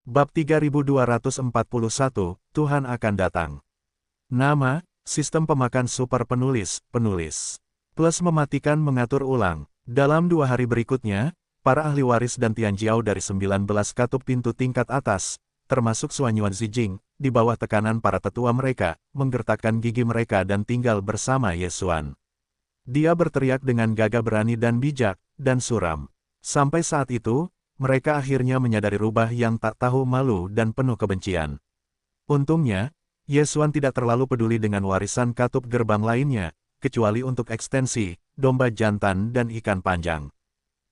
Bab 3241, Tuhan akan datang. Nama, Sistem Pemakan Super Penulis, Plus mematikan mengatur ulang. Dalam 2 hari berikutnya, para ahli waris dan Tianjiao dari 19 katup pintu tingkat atas, termasuk Suanyuan Zijing, di bawah tekanan para tetua mereka, menggertakkan gigi mereka dan tinggal bersama Yesuan. Dia berteriak dengan gagah berani dan bijak, dan suram. Sampai saat itu, mereka akhirnya menyadari rubah yang tak tahu malu dan penuh kebencian. Untungnya, Yesuan tidak terlalu peduli dengan warisan katup gerbang lainnya, kecuali untuk ekstensi, domba jantan dan ikan panjang.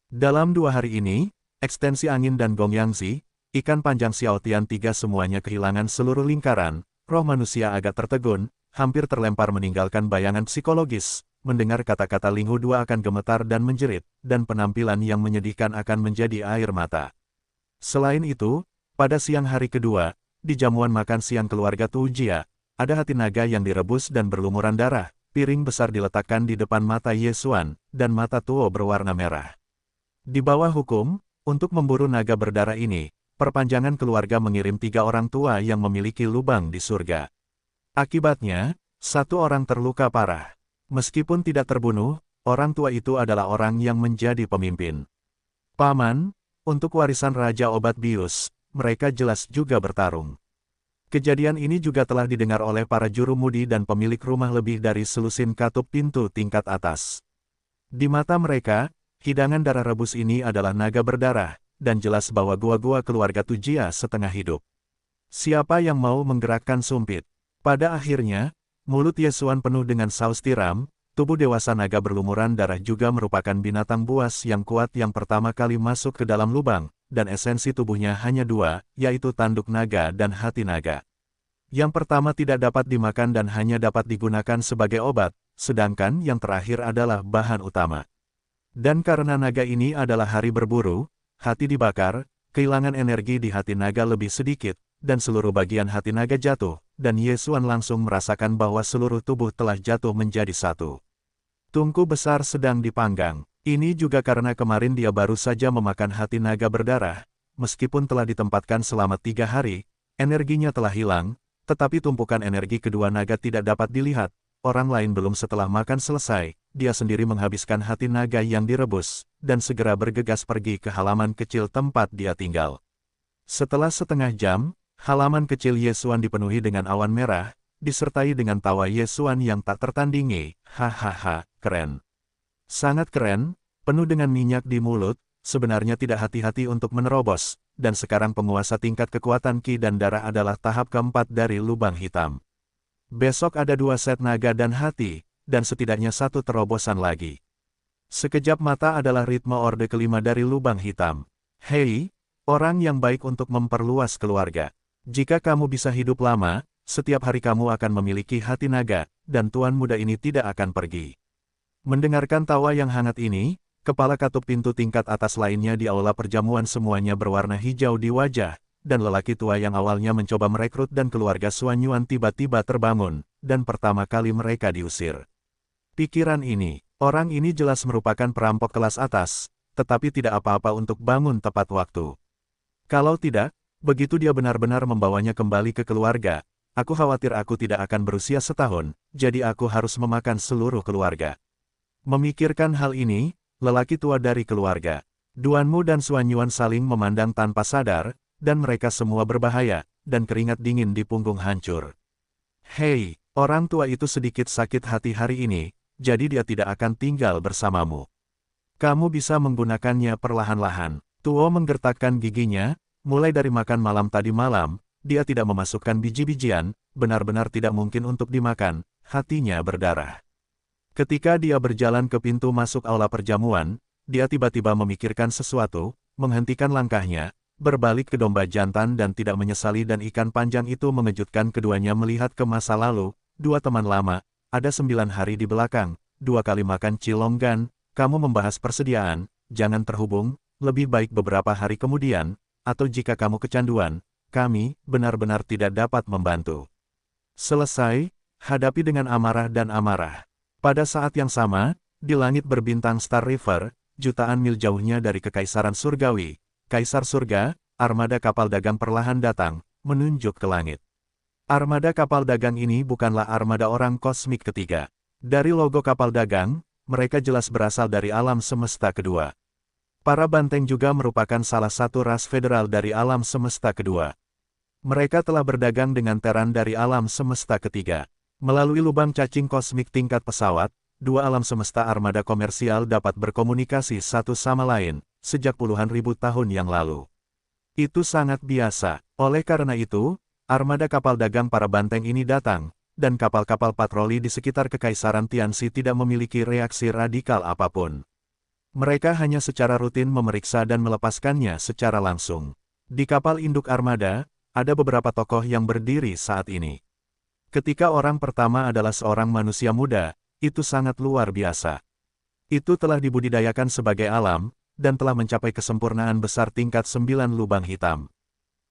Dalam 2 hari ini, ekstensi angin dan Gongyangzi, ikan panjang Xiaotian 3 semuanya kehilangan seluruh lingkaran, roh manusia agak tertegun, hampir terlempar meninggalkan bayangan psikologis. Mendengar kata-kata Linghu Dua akan gemetar dan menjerit, dan penampilan yang menyedihkan akan menjadi air mata. Selain itu, pada siang hari kedua, di jamuan makan siang keluarga Tu Jia, ada hati naga yang direbus dan berlumuran darah, piring besar diletakkan di depan mata Yesuan, dan mata Tuo berwarna merah. Di bawah hukum, untuk memburu naga berdarah ini, perpanjangan keluarga mengirim 3 orang tua yang memiliki lubang di surga. Akibatnya, 1 orang terluka parah. Meskipun tidak terbunuh, orang tua itu adalah orang yang menjadi pemimpin. Paman, untuk warisan Raja Obat Bius, mereka jelas juga bertarung. Kejadian ini juga telah didengar oleh para jurumudi dan pemilik rumah lebih dari selusin katup pintu tingkat atas. Di mata mereka, hidangan darah rebus ini adalah naga berdarah, dan jelas bahwa gua-gua keluarga Tu Jia setengah hidup. Siapa yang mau menggerakkan sumpit? Pada akhirnya, mulut Yesuan penuh dengan saus tiram, tubuh dewasa naga berlumuran darah juga merupakan binatang buas yang kuat yang pertama kali masuk ke dalam lubang, dan esensi tubuhnya hanya 2, yaitu tanduk naga dan hati naga. Yang pertama tidak dapat dimakan dan hanya dapat digunakan sebagai obat, sedangkan yang terakhir adalah bahan utama. Dan karena naga ini adalah hari berburu, hati dibakar, kehilangan energi di hati naga lebih sedikit, dan seluruh bagian hati naga jatuh, dan Yesuan langsung merasakan bahwa seluruh tubuh telah jatuh menjadi satu. Tungku besar sedang dipanggang. Ini juga karena kemarin dia baru saja memakan hati naga berdarah. Meskipun telah ditempatkan selama 3 hari, energinya telah hilang, tetapi tumpukan energi kedua naga tidak dapat dilihat. Orang lain belum setelah makan selesai, dia sendiri menghabiskan hati naga yang direbus, dan segera bergegas pergi ke halaman kecil tempat dia tinggal. Setelah setengah jam, halaman kecil Yesuan dipenuhi dengan awan merah, disertai dengan tawa Yesuan yang tak tertandingi. Hahaha, keren. Sangat keren, penuh dengan minyak di mulut, sebenarnya tidak hati-hati untuk menerobos, dan sekarang penguasa tingkat kekuatan Ki dan darah adalah tahap keempat dari lubang hitam. Besok ada 2 set naga dan hati, dan setidaknya 1 terobosan lagi. Sekejap mata adalah ritme orde kelima dari lubang hitam. Hei, orang yang baik untuk memperluas keluarga. Jika kamu bisa hidup lama, setiap hari kamu akan memiliki hati naga, dan tuan muda ini tidak akan pergi. Mendengarkan tawa yang hangat ini, kepala katup pintu tingkat atas lainnya di aula perjamuan semuanya berwarna hijau di wajah, dan lelaki tua yang awalnya mencoba merekrut dan keluarga Suanyuan tiba-tiba terbangun, dan pertama kali mereka diusir. Pikiran ini, orang ini jelas merupakan perampok kelas atas, tetapi tidak apa-apa untuk bangun tepat waktu. Kalau tidak, begitu dia benar-benar membawanya kembali ke keluarga, aku khawatir aku tidak akan berusia setahun, jadi aku harus memakan seluruh keluarga. Memikirkan hal ini, lelaki tua dari keluarga Duanmu dan Suanyuan saling memandang tanpa sadar, dan mereka semua berbahaya, dan keringat dingin di punggung hancur. Hei, orang tua itu sedikit sakit hati hari ini, jadi dia tidak akan tinggal bersamamu. Kamu bisa menggunakannya perlahan-lahan. Tuo menggertakkan giginya, mulai dari makan malam tadi malam, dia tidak memasukkan biji-bijian, benar-benar tidak mungkin untuk dimakan, hatinya berdarah. Ketika dia berjalan ke pintu masuk aula perjamuan, dia tiba-tiba memikirkan sesuatu, menghentikan langkahnya, berbalik ke domba jantan dan tidak menyesali dan ikan panjang itu mengejutkan keduanya melihat ke masa lalu, 2 teman lama, ada 9 hari di belakang, 2 kali makan cilonggan, kamu membahas persediaan, jangan terhubung, lebih baik beberapa hari kemudian, atau jika kamu kecanduan, kami benar-benar tidak dapat membantu. Selesai, hadapi dengan amarah dan amarah. Pada saat yang sama, di langit berbintang Star River, jutaan mil jauhnya dari Kekaisaran Surgawi, Kaisar Surga, armada kapal dagang perlahan datang, menunjuk ke langit. Armada kapal dagang ini bukanlah armada orang kosmik ketiga. Dari logo kapal dagang, mereka jelas berasal dari alam semesta kedua. Para banteng juga merupakan salah satu ras federal dari alam semesta kedua. Mereka telah berdagang dengan Terran dari alam semesta ketiga. Melalui lubang cacing kosmik tingkat pesawat, dua alam semesta armada komersial dapat berkomunikasi satu sama lain, sejak puluhan ribu tahun yang lalu. Itu sangat biasa. Oleh karena itu, armada kapal dagang para banteng ini datang, dan kapal-kapal patroli di sekitar Kekaisaran Tianxi tidak memiliki reaksi radikal apapun. Mereka hanya secara rutin memeriksa dan melepaskannya secara langsung. Di kapal induk armada, ada beberapa tokoh yang berdiri saat ini. Ketika orang pertama adalah seorang manusia muda, itu sangat luar biasa. Itu telah dibudidayakan sebagai alam, dan telah mencapai kesempurnaan besar tingkat 9 lubang hitam.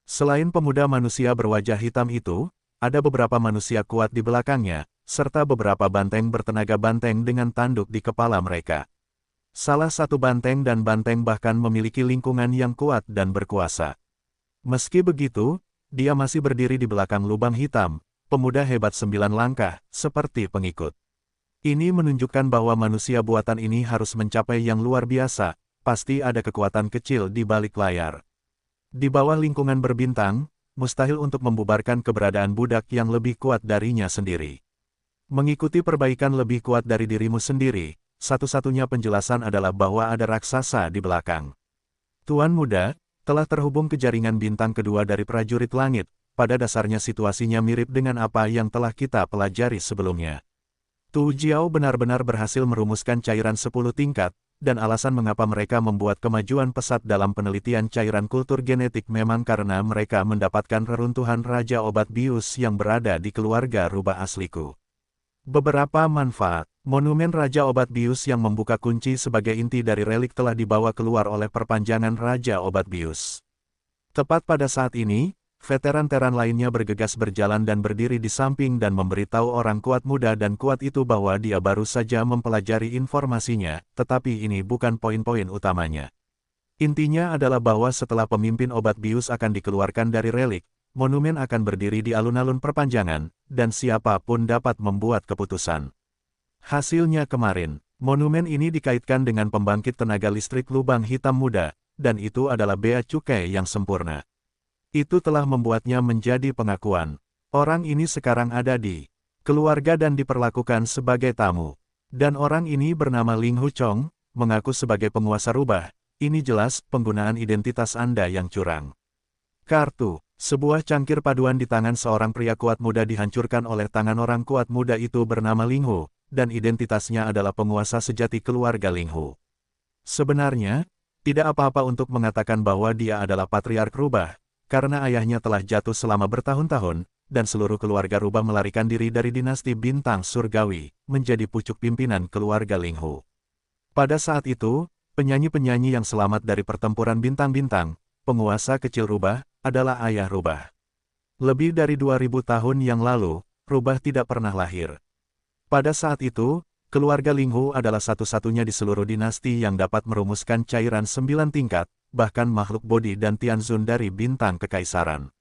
Selain pemuda manusia berwajah hitam itu, ada beberapa manusia kuat di belakangnya, serta beberapa banteng bertenaga banteng dengan tanduk di kepala mereka. Salah satu banteng dan banteng bahkan memiliki lingkungan yang kuat dan berkuasa. Meski begitu, dia masih berdiri di belakang lubang hitam, pemuda hebat 9 langkah, seperti pengikut. Ini menunjukkan bahwa manusia buatan ini harus mencapai yang luar biasa, pasti ada kekuatan kecil di balik layar. Di bawah lingkungan berbintang, mustahil untuk membubarkan keberadaan budak yang lebih kuat darinya sendiri. Mengikuti perbaikan lebih kuat dari dirimu sendiri, satu-satunya penjelasan adalah bahwa ada raksasa di belakang. Tuan Muda, telah terhubung ke jaringan bintang kedua dari prajurit langit, pada dasarnya situasinya mirip dengan apa yang telah kita pelajari sebelumnya. Tu Jiao benar-benar berhasil merumuskan cairan 10 tingkat, dan alasan mengapa mereka membuat kemajuan pesat dalam penelitian cairan kultur genetik memang karena mereka mendapatkan reruntuhan Raja Obat Bius yang berada di keluarga rubah asliku. Beberapa manfaat, monumen Raja Obat Bius yang membuka kunci sebagai inti dari relik telah dibawa keluar oleh perpanjangan Raja Obat Bius. Tepat pada saat ini, veteran Terran lainnya bergegas berjalan dan berdiri di samping dan memberitahu orang kuat muda dan kuat itu bahwa dia baru saja mempelajari informasinya, tetapi ini bukan poin-poin utamanya. Intinya adalah bahwa setelah pemimpin Obat Bius akan dikeluarkan dari relik, monumen akan berdiri di alun-alun perpanjangan, dan siapapun dapat membuat keputusan. Hasilnya kemarin, monumen ini dikaitkan dengan pembangkit tenaga listrik lubang hitam muda, dan itu adalah bea cukai yang sempurna. Itu telah membuatnya menjadi pengakuan. Orang ini sekarang ada di keluarga dan diperlakukan sebagai tamu. Dan orang ini bernama Ling Hu Chong, mengaku sebagai penguasa rubah. Ini jelas penggunaan identitas Anda yang curang. Kartu, sebuah cangkir paduan di tangan seorang pria kuat muda dihancurkan oleh tangan orang kuat muda itu bernama Ling Hu, dan identitasnya adalah penguasa sejati keluarga Ling Hu. Sebenarnya, tidak apa-apa untuk mengatakan bahwa dia adalah patriark rubah, karena ayahnya telah jatuh selama bertahun-tahun, dan seluruh keluarga rubah melarikan diri dari dinasti bintang surgawi, menjadi pucuk pimpinan keluarga Ling Hu. Pada saat itu, penyanyi-penyanyi yang selamat dari pertempuran bintang-bintang, penguasa kecil rubah, adalah ayah rubah. Lebih dari 2000 tahun yang lalu, rubah tidak pernah lahir. Pada saat itu, keluarga Ling Hu adalah satu-satunya di seluruh dinasti yang dapat merumuskan cairan 9 tingkat, bahkan makhluk Bodhi dan Tianzun dari bintang kekaisaran.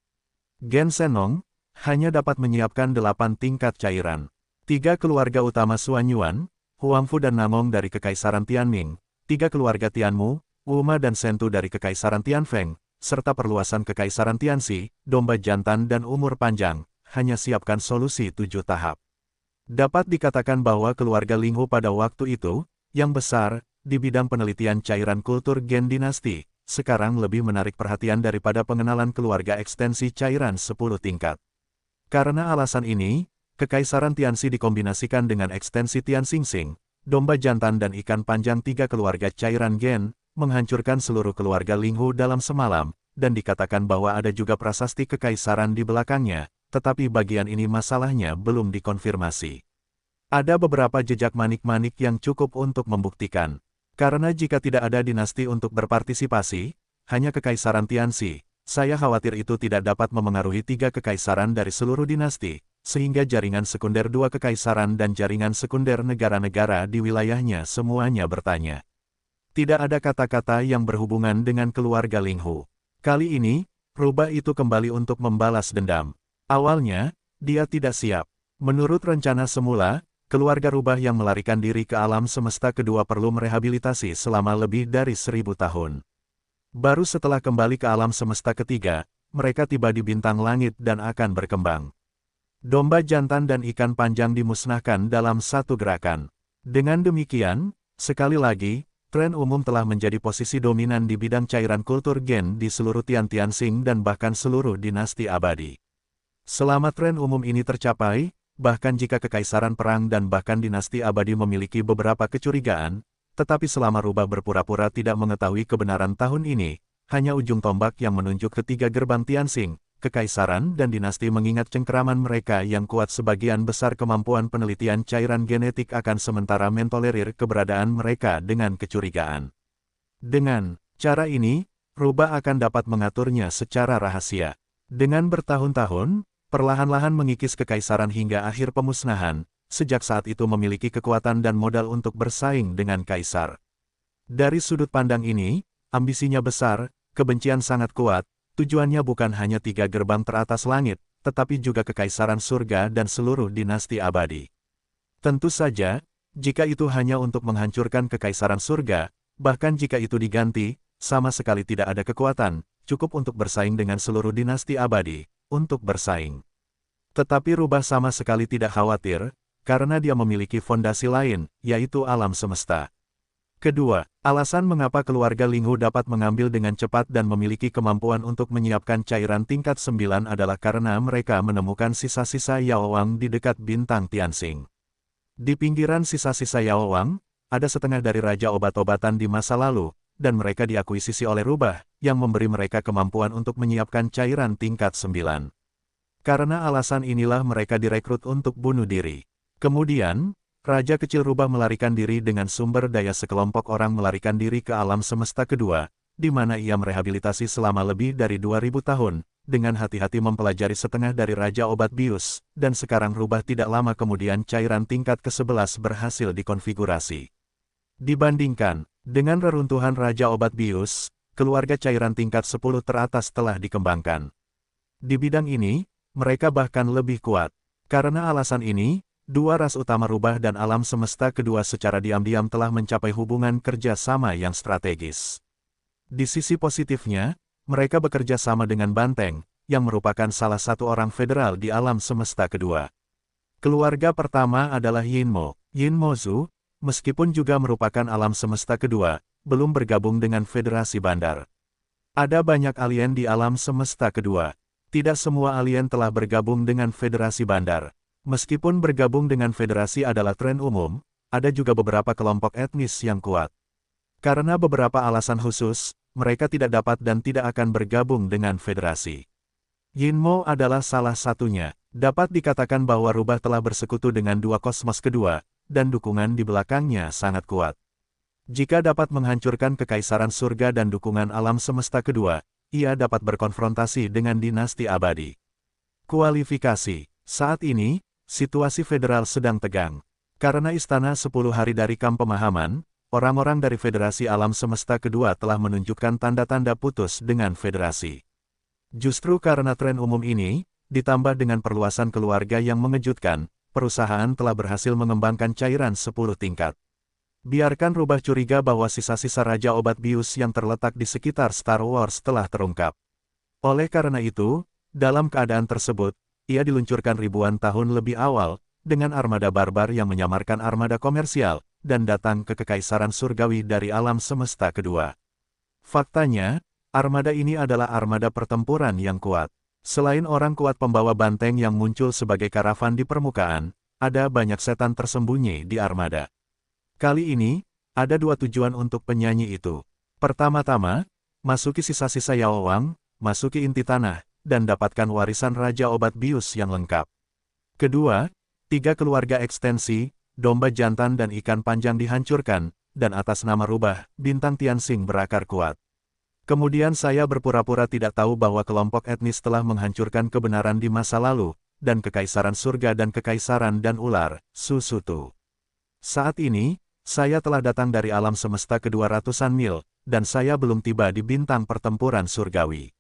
Gen Shenong hanya dapat menyiapkan 8 tingkat cairan. 3 keluarga utama Xuan Yuan, Huangfu dan Namong dari kekaisaran Tianming, 3 keluarga Tianmu, Wuma dan Sentu dari kekaisaran Tianfeng, serta perluasan kekaisaran Tianxi, domba jantan dan umur panjang, hanya siapkan solusi 7 tahap. Dapat dikatakan bahwa keluarga Ling Hu pada waktu itu, yang besar, di bidang penelitian cairan kultur gen dinasti, sekarang lebih menarik perhatian daripada pengenalan keluarga ekstensi cairan 10 tingkat. Karena alasan ini, kekaisaran Tianxi dikombinasikan dengan ekstensi Tianxingxing, domba jantan dan ikan panjang 3 keluarga cairan gen, menghancurkan seluruh keluarga Ling Hu dalam semalam, dan dikatakan bahwa ada juga prasasti kekaisaran di belakangnya, tetapi bagian ini masalahnya belum dikonfirmasi. Ada beberapa jejak manik-manik yang cukup untuk membuktikan. Karena jika tidak ada dinasti untuk berpartisipasi, hanya kekaisaran Tianxi, saya khawatir itu tidak dapat memengaruhi 3 kekaisaran dari seluruh dinasti, sehingga jaringan sekunder 2 kekaisaran dan jaringan sekunder negara-negara di wilayahnya semuanya bertanya. Tidak ada kata-kata yang berhubungan dengan keluarga Ling Hu. Kali ini, rubah itu kembali untuk membalas dendam. Awalnya, dia tidak siap. Menurut rencana semula, keluarga rubah yang melarikan diri ke alam semesta kedua perlu merehabilitasi selama lebih dari 1000 tahun. Baru setelah kembali ke alam semesta ketiga, mereka tiba di bintang langit dan akan berkembang. Domba jantan dan ikan panjang dimusnahkan dalam satu gerakan. Dengan demikian, sekali lagi, tren umum telah menjadi posisi dominan di bidang cairan kultur gen di seluruh Tiantianxing dan bahkan seluruh dinasti abadi. Selama tren umum ini tercapai, bahkan jika kekaisaran perang dan bahkan dinasti abadi memiliki beberapa kecurigaan, tetapi selama rubah berpura-pura tidak mengetahui kebenaran tahun ini, hanya ujung tombak yang menunjuk ketiga gerbang Tianxing, kekaisaran dan dinasti mengingat cengkeraman mereka yang kuat. Sebagian besar kemampuan penelitian cairan genetik akan sementara mentolerir keberadaan mereka dengan kecurigaan. Dengan cara ini, rubah akan dapat mengaturnya secara rahasia. Dengan bertahun-tahun, perlahan-lahan mengikis kekaisaran hingga akhir pemusnahan, sejak saat itu memiliki kekuatan dan modal untuk bersaing dengan kaisar. Dari sudut pandang ini, ambisinya besar, kebencian sangat kuat, tujuannya bukan hanya 3 gerbang teratas langit, tetapi juga kekaisaran surga dan seluruh dinasti abadi. Tentu saja, jika itu hanya untuk menghancurkan kekaisaran surga, bahkan jika itu diganti, sama sekali tidak ada kekuatan, cukup untuk bersaing dengan seluruh dinasti abadi, untuk bersaing. Tetapi rubah sama sekali tidak khawatir, karena dia memiliki fondasi lain, yaitu alam semesta. Kedua, alasan mengapa keluarga Linghu dapat mengambil dengan cepat dan memiliki kemampuan untuk menyiapkan cairan tingkat 9 adalah karena mereka menemukan sisa-sisa Yaowang di dekat bintang Tianxing. Di pinggiran sisa-sisa Yaowang, ada setengah dari Raja Obat-obatan di masa lalu, dan mereka diakuisisi oleh rubah, yang memberi mereka kemampuan untuk menyiapkan cairan tingkat 9. Karena alasan inilah mereka direkrut untuk bunuh diri. Kemudian, Raja Kecil Rubah melarikan diri dengan sumber daya sekelompok orang melarikan diri ke alam semesta kedua, di mana ia merehabilitasi selama lebih dari 2000 tahun, dengan hati-hati mempelajari setengah dari Raja Obat Bius, dan sekarang Rubah tidak lama kemudian cairan tingkat ke-11 berhasil dikonfigurasi. Dibandingkan dengan reruntuhan Raja Obat Bius, keluarga cairan tingkat 10 teratas telah dikembangkan. Di bidang ini, mereka bahkan lebih kuat. Karena alasan ini, dua ras utama rubah dan alam semesta kedua secara diam-diam telah mencapai hubungan kerja sama yang strategis. Di sisi positifnya, mereka bekerja sama dengan Banteng, yang merupakan salah satu orang federal di alam semesta kedua. Keluarga pertama adalah Yinmo. Yinmo Zhu, meskipun juga merupakan alam semesta kedua, belum bergabung dengan Federasi Bandar. Ada banyak alien di alam semesta kedua. Tidak semua alien telah bergabung dengan Federasi Bandar. Meskipun bergabung dengan federasi adalah tren umum, ada juga beberapa kelompok etnis yang kuat. Karena beberapa alasan khusus, mereka tidak dapat dan tidak akan bergabung dengan federasi. Yinmo adalah salah satunya. Dapat dikatakan bahwa rubah telah bersekutu dengan dua kosmos kedua, dan dukungan di belakangnya sangat kuat. Jika dapat menghancurkan kekaisaran surga dan dukungan alam semesta kedua, ia dapat berkonfrontasi dengan dinasti abadi. Kualifikasi. Saat ini, situasi federal sedang tegang. Karena istana 10 hari dari kamp pemahaman, orang-orang dari Federasi Alam Semesta kedua telah menunjukkan tanda-tanda putus dengan federasi. Justru karena tren umum ini, ditambah dengan perluasan keluarga yang mengejutkan, perusahaan telah berhasil mengembangkan cairan 10 tingkat. Biarkan rubah curiga bahwa sisa-sisa Raja Obat Bius yang terletak di sekitar Star Wars telah terungkap. Oleh karena itu, dalam keadaan tersebut, ia diluncurkan ribuan tahun lebih awal, dengan armada barbar yang menyamarkan armada komersial, dan datang ke kekaisaran surgawi dari alam semesta kedua. Faktanya, armada ini adalah armada pertempuran yang kuat. Selain orang kuat pembawa banteng yang muncul sebagai karavan di permukaan, ada banyak setan tersembunyi di armada. Kali ini, ada dua tujuan untuk penyanyi itu. Pertama-tama, masuki sisa-sisa Yaowang, masuki inti tanah, dan dapatkan warisan Raja Obat Bius yang lengkap. Kedua, 3 keluarga ekstensi, domba jantan dan ikan panjang dihancurkan, dan atas nama rubah, bintang Tianxing berakar kuat. Kemudian saya berpura-pura tidak tahu bahwa kelompok etnis telah menghancurkan kebenaran di masa lalu, dan kekaisaran surga dan kekaisaran dan ular, Susutu. Saat ini, saya telah datang dari alam semesta ke 200-an mil, dan saya belum tiba di bintang pertempuran surgawi.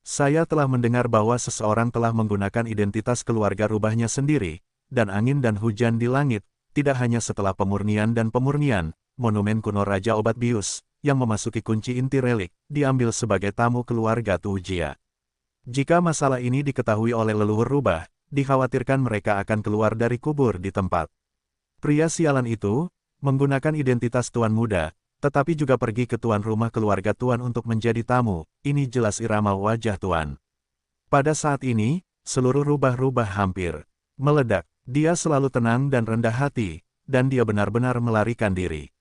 Saya telah mendengar bahwa seseorang telah menggunakan identitas keluarga rubahnya sendiri, dan angin dan hujan di langit, tidak hanya setelah pemurnian dan pemurnian, monumen kuno Raja Obat Bius, yang memasuki kunci inti relik, diambil sebagai tamu keluarga Tujia. Jika masalah ini diketahui oleh leluhur rubah, dikhawatirkan mereka akan keluar dari kubur di tempat. Pria sialan itu, menggunakan identitas tuan muda, tetapi juga pergi ke tuan rumah keluarga tuan untuk menjadi tamu, ini jelas irama wajah tuan. Pada saat ini, seluruh rubah-rubah hampir meledak. Dia selalu tenang dan rendah hati, dan dia benar-benar melarikan diri.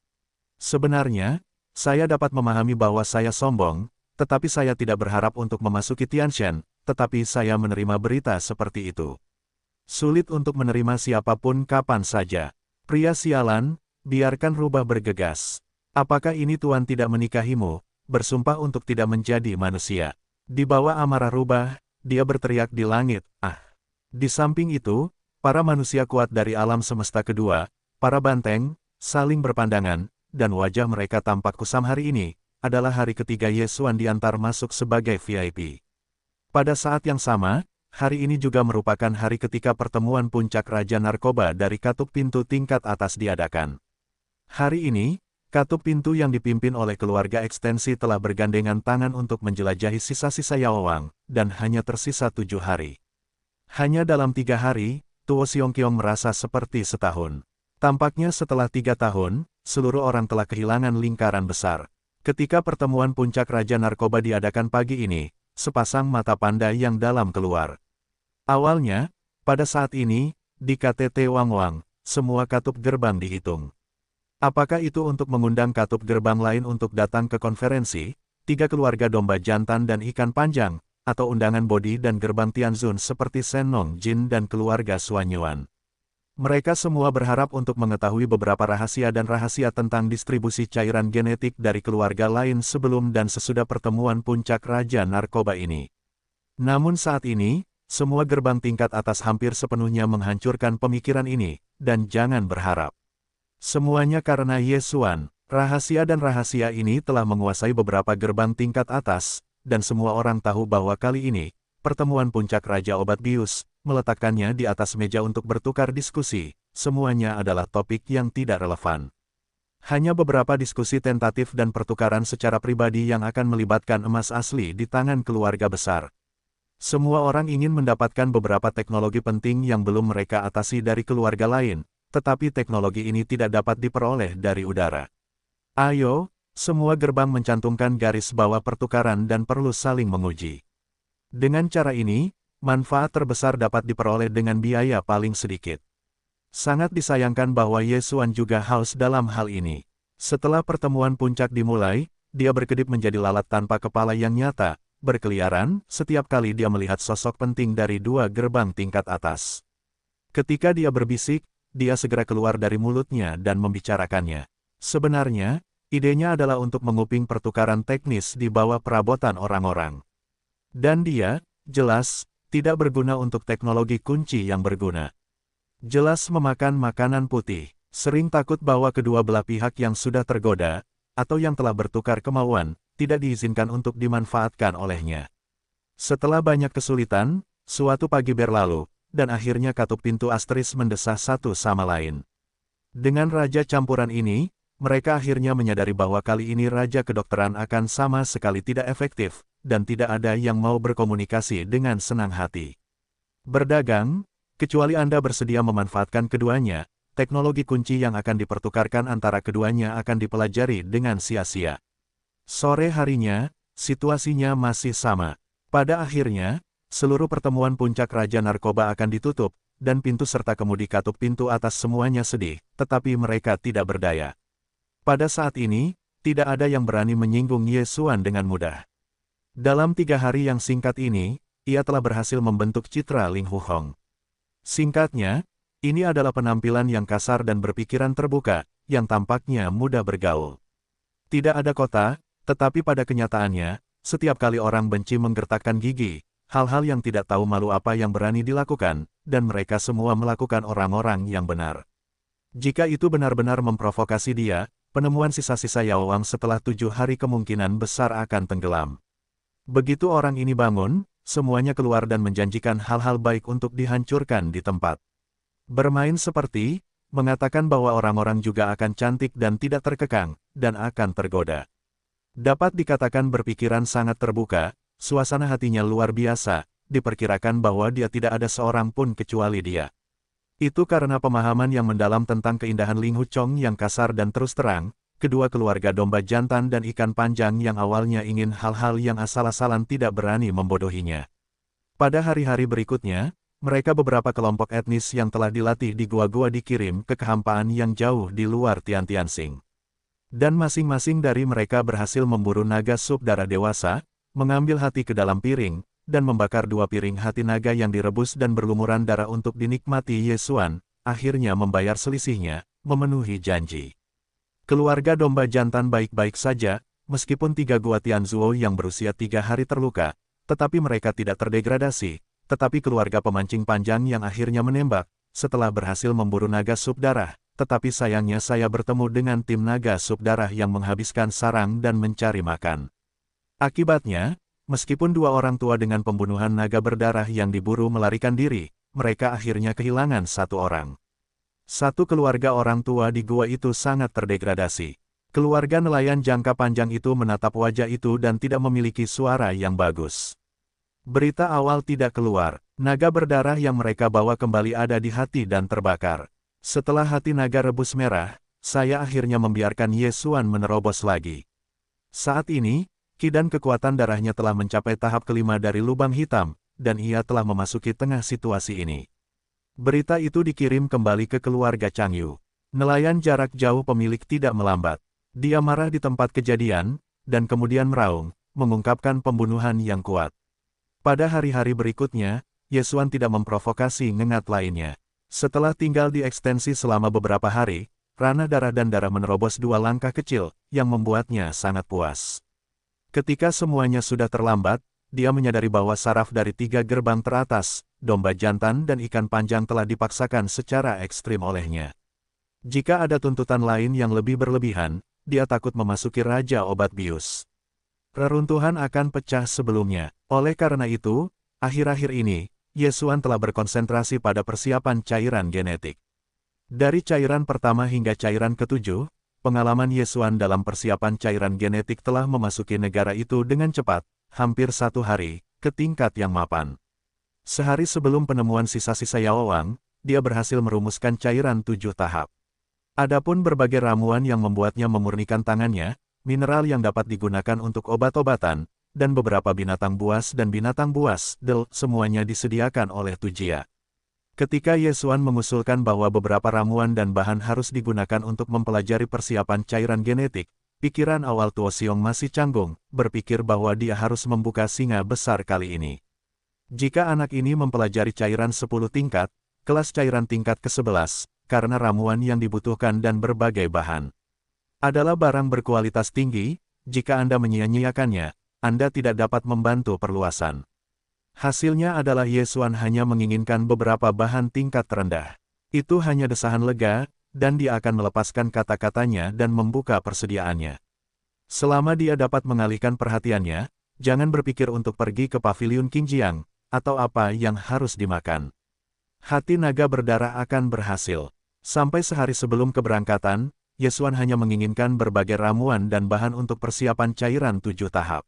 Sebenarnya, saya dapat memahami bahwa saya sombong, tetapi saya tidak berharap untuk memasuki Tianshan, tetapi saya menerima berita seperti itu. Sulit untuk menerima siapapun kapan saja. Pria sialan, biarkan rubah bergegas. Apakah ini Tuan tidak menikahimu, bersumpah untuk tidak menjadi manusia? Di bawah amarah rubah, dia berteriak di langit, ah. Di samping itu, para manusia kuat dari alam semesta kedua, para banteng, saling berpandangan, dan wajah mereka tampak kusam hari ini, adalah hari ketiga Yesuan diantar masuk sebagai VIP. Pada saat yang sama, hari ini juga merupakan hari ketika pertemuan puncak Raja Narkoba dari Katup Pintu tingkat atas diadakan. Hari ini, Katup Pintu yang dipimpin oleh keluarga ekstensi telah bergandengan tangan untuk menjelajahi sisa-sisa Yaowang, dan hanya tersisa 7 hari. Hanya dalam 3 hari, Tuo Siongkiong merasa seperti setahun. Tampaknya setelah 3 tahun, seluruh orang telah kehilangan lingkaran besar. Ketika pertemuan puncak Raja Narkoba diadakan pagi ini, sepasang mata panda yang dalam keluar. Awalnya, pada saat ini, di KTT Wangwang, semua katup gerbang dihitung. Apakah itu untuk mengundang katup gerbang lain untuk datang ke konferensi, 3 keluarga domba jantan dan ikan panjang, atau undangan Bodi dan gerbang Tianzun seperti Senong Jin dan keluarga Suanyuan. Mereka semua berharap untuk mengetahui beberapa rahasia dan rahasia tentang distribusi cairan genetik dari keluarga lain sebelum dan sesudah pertemuan puncak Raja Narkoba ini. Namun saat ini, semua gerbang tingkat atas hampir sepenuhnya menghancurkan pemikiran ini, dan jangan berharap. Semuanya karena Yesuan, rahasia dan rahasia ini telah menguasai beberapa gerbang tingkat atas, dan semua orang tahu bahwa kali ini, pertemuan puncak Raja Obat Bius, meletakkannya di atas meja untuk bertukar diskusi, semuanya adalah topik yang tidak relevan. Hanya beberapa diskusi tentatif dan pertukaran secara pribadi yang akan melibatkan emas asli di tangan keluarga besar. Semua orang ingin mendapatkan beberapa teknologi penting yang belum mereka atasi dari keluarga lain, tetapi teknologi ini tidak dapat diperoleh dari udara. Ayo, semua gerbang mencantumkan garis bawah pertukaran dan perlu saling menguji. Dengan cara ini, manfaat terbesar dapat diperoleh dengan biaya paling sedikit. Sangat disayangkan bahwa Yesuan juga haus dalam hal ini. Setelah pertemuan puncak dimulai, dia berkedip menjadi lalat tanpa kepala yang nyata, berkeliaran setiap kali dia melihat sosok penting dari 2 gerbang tingkat atas. Ketika dia berbisik, dia segera keluar dari mulutnya dan membicarakannya. Sebenarnya, idenya adalah untuk menguping pertukaran teknis di bawah perabotan orang-orang. Dan dia, jelas, tidak berguna untuk teknologi kunci yang berguna. Jelas memakan makanan putih, sering takut bahwa kedua belah pihak yang sudah tergoda, atau yang telah bertukar kemauan, tidak diizinkan untuk dimanfaatkan olehnya. Setelah banyak kesulitan, suatu pagi berlalu, dan akhirnya Katup Pintu Astris mendesah satu sama lain. Dengan raja campuran ini, mereka akhirnya menyadari bahwa kali ini Raja Kedokteran akan sama sekali tidak efektif, dan tidak ada yang mau berkomunikasi dengan senang hati. Berdagang, kecuali Anda bersedia memanfaatkan keduanya, teknologi kunci yang akan dipertukarkan antara keduanya akan dipelajari dengan sia-sia. Sore harinya, situasinya masih sama. Pada akhirnya, seluruh pertemuan puncak Raja Narkoba akan ditutup, dan pintu serta kemudi Katup Pintu atas semuanya sedih, tetapi mereka tidak berdaya. Pada saat ini, tidak ada yang berani menyinggung Yesuan dengan mudah. Dalam 3 hari yang singkat ini, ia telah berhasil membentuk citra Ling Huhong. Singkatnya, ini adalah penampilan yang kasar dan berpikiran terbuka, yang tampaknya mudah bergaul. Tidak ada kota, tetapi pada kenyataannya, setiap kali orang benci menggertakkan gigi, hal-hal yang tidak tahu malu apa yang berani dilakukan, dan mereka semua melakukan orang-orang yang benar. Jika itu benar-benar memprovokasi dia, penemuan sisa-sisa Yaowang setelah 7 hari kemungkinan besar akan tenggelam. Begitu orang ini bangun, semuanya keluar dan menjanjikan hal-hal baik untuk dihancurkan di tempat. Bermain seperti, mengatakan bahwa orang-orang juga akan cantik dan tidak terkekang, dan akan tergoda. Dapat dikatakan berpikiran sangat terbuka, suasana hatinya luar biasa, diperkirakan bahwa dia tidak ada seorang pun kecuali dia. Itu karena pemahaman yang mendalam tentang keindahan Ling Huchong yang kasar dan terus terang, kedua keluarga domba jantan dan ikan panjang yang awalnya ingin hal-hal yang asal-asalan tidak berani membodohinya. Pada hari-hari berikutnya, mereka beberapa kelompok etnis yang telah dilatih di gua-gua dikirim ke kehampaan yang jauh di luar Tiantiansing. Dan masing-masing dari mereka berhasil memburu naga sup darah dewasa, mengambil hati ke dalam piring, dan membakar 2 piring hati naga yang direbus dan berlumuran darah untuk dinikmati Ye Xuan, akhirnya membayar selisihnya, memenuhi janji. Keluarga domba jantan baik-baik saja, meskipun 3 gua Tianzuo yang berusia 3 hari terluka, tetapi mereka tidak terdegradasi, tetapi keluarga pemancing panjang yang akhirnya menembak, setelah berhasil memburu naga sup darah, tetapi sayangnya saya bertemu dengan tim naga sup darah yang menghabiskan sarang dan mencari makan. Akibatnya, meskipun 2 orang tua dengan pembunuhan naga berdarah yang diburu melarikan diri, mereka akhirnya kehilangan 1 orang. 1 keluarga orang tua di gua itu sangat terdegradasi. Keluarga nelayan jangka panjang itu menatap wajah itu dan tidak memiliki suara yang bagus. Berita awal tidak keluar, naga berdarah yang mereka bawa kembali ada di hati dan terbakar. Setelah hati naga rebus merah, saya akhirnya membiarkan Ye Xuan menerobos lagi. Saat ini, ki dan kekuatan darahnya telah mencapai tahap kelima dari lubang hitam, dan ia telah memasuki tengah situasi ini. Berita itu dikirim kembali ke keluarga Changyu. Nelayan jarak jauh pemilik tidak melambat. Dia marah di tempat kejadian, dan kemudian meraung, mengungkapkan pembunuhan yang kuat. Pada hari-hari berikutnya, Ye Xuan tidak memprovokasi ngengat lainnya. Setelah tinggal di ekstensi selama beberapa hari, ranah darah dan darah menerobos 2 langkah kecil, yang membuatnya sangat puas. Ketika semuanya sudah terlambat, dia menyadari bahwa saraf dari 3 gerbang teratas, domba jantan dan ikan panjang telah dipaksakan secara ekstrim olehnya. Jika ada tuntutan lain yang lebih berlebihan, dia takut memasuki Raja Obat Bius. Reruntuhan akan pecah sebelumnya. Oleh karena itu, akhir-akhir ini, Ye Xuan telah berkonsentrasi pada persiapan cairan genetik. Dari cairan pertama hingga cairan ke-7, pengalaman Ye Xuan dalam persiapan cairan genetik telah memasuki negara itu dengan cepat, hampir 1 hari, ke tingkat yang mapan. Sehari sebelum penemuan sisa-sisa Yao Wang, dia berhasil merumuskan cairan 7 tahap. Adapun berbagai ramuan yang membuatnya memurnikan tangannya, mineral yang dapat digunakan untuk obat-obatan, dan beberapa binatang buas dan binatang buas, semuanya disediakan oleh Tujia. Ketika Ye Xuan mengusulkan bahwa beberapa ramuan dan bahan harus digunakan untuk mempelajari persiapan cairan genetik, pikiran awal Tuo Xiong masih canggung, berpikir bahwa dia harus membuka singa besar kali ini. Jika anak ini mempelajari cairan 10 tingkat, kelas cairan tingkat ke-11, karena ramuan yang dibutuhkan dan berbagai bahan adalah barang berkualitas tinggi, jika Anda menyia-nyiakannya, Anda tidak dapat membantu perluasan. Hasilnya adalah Ye Xuan hanya menginginkan beberapa bahan tingkat terendah. Itu hanya desahan lega, dan dia akan melepaskan kata-katanya dan membuka persediaannya. Selama dia dapat mengalihkan perhatiannya, jangan berpikir untuk pergi ke paviliun Qingjiang, atau apa yang harus dimakan. Hati naga berdarah akan berhasil. Sampai sehari sebelum keberangkatan, Ye Xuan hanya menginginkan berbagai ramuan dan bahan untuk persiapan cairan 7 tahap.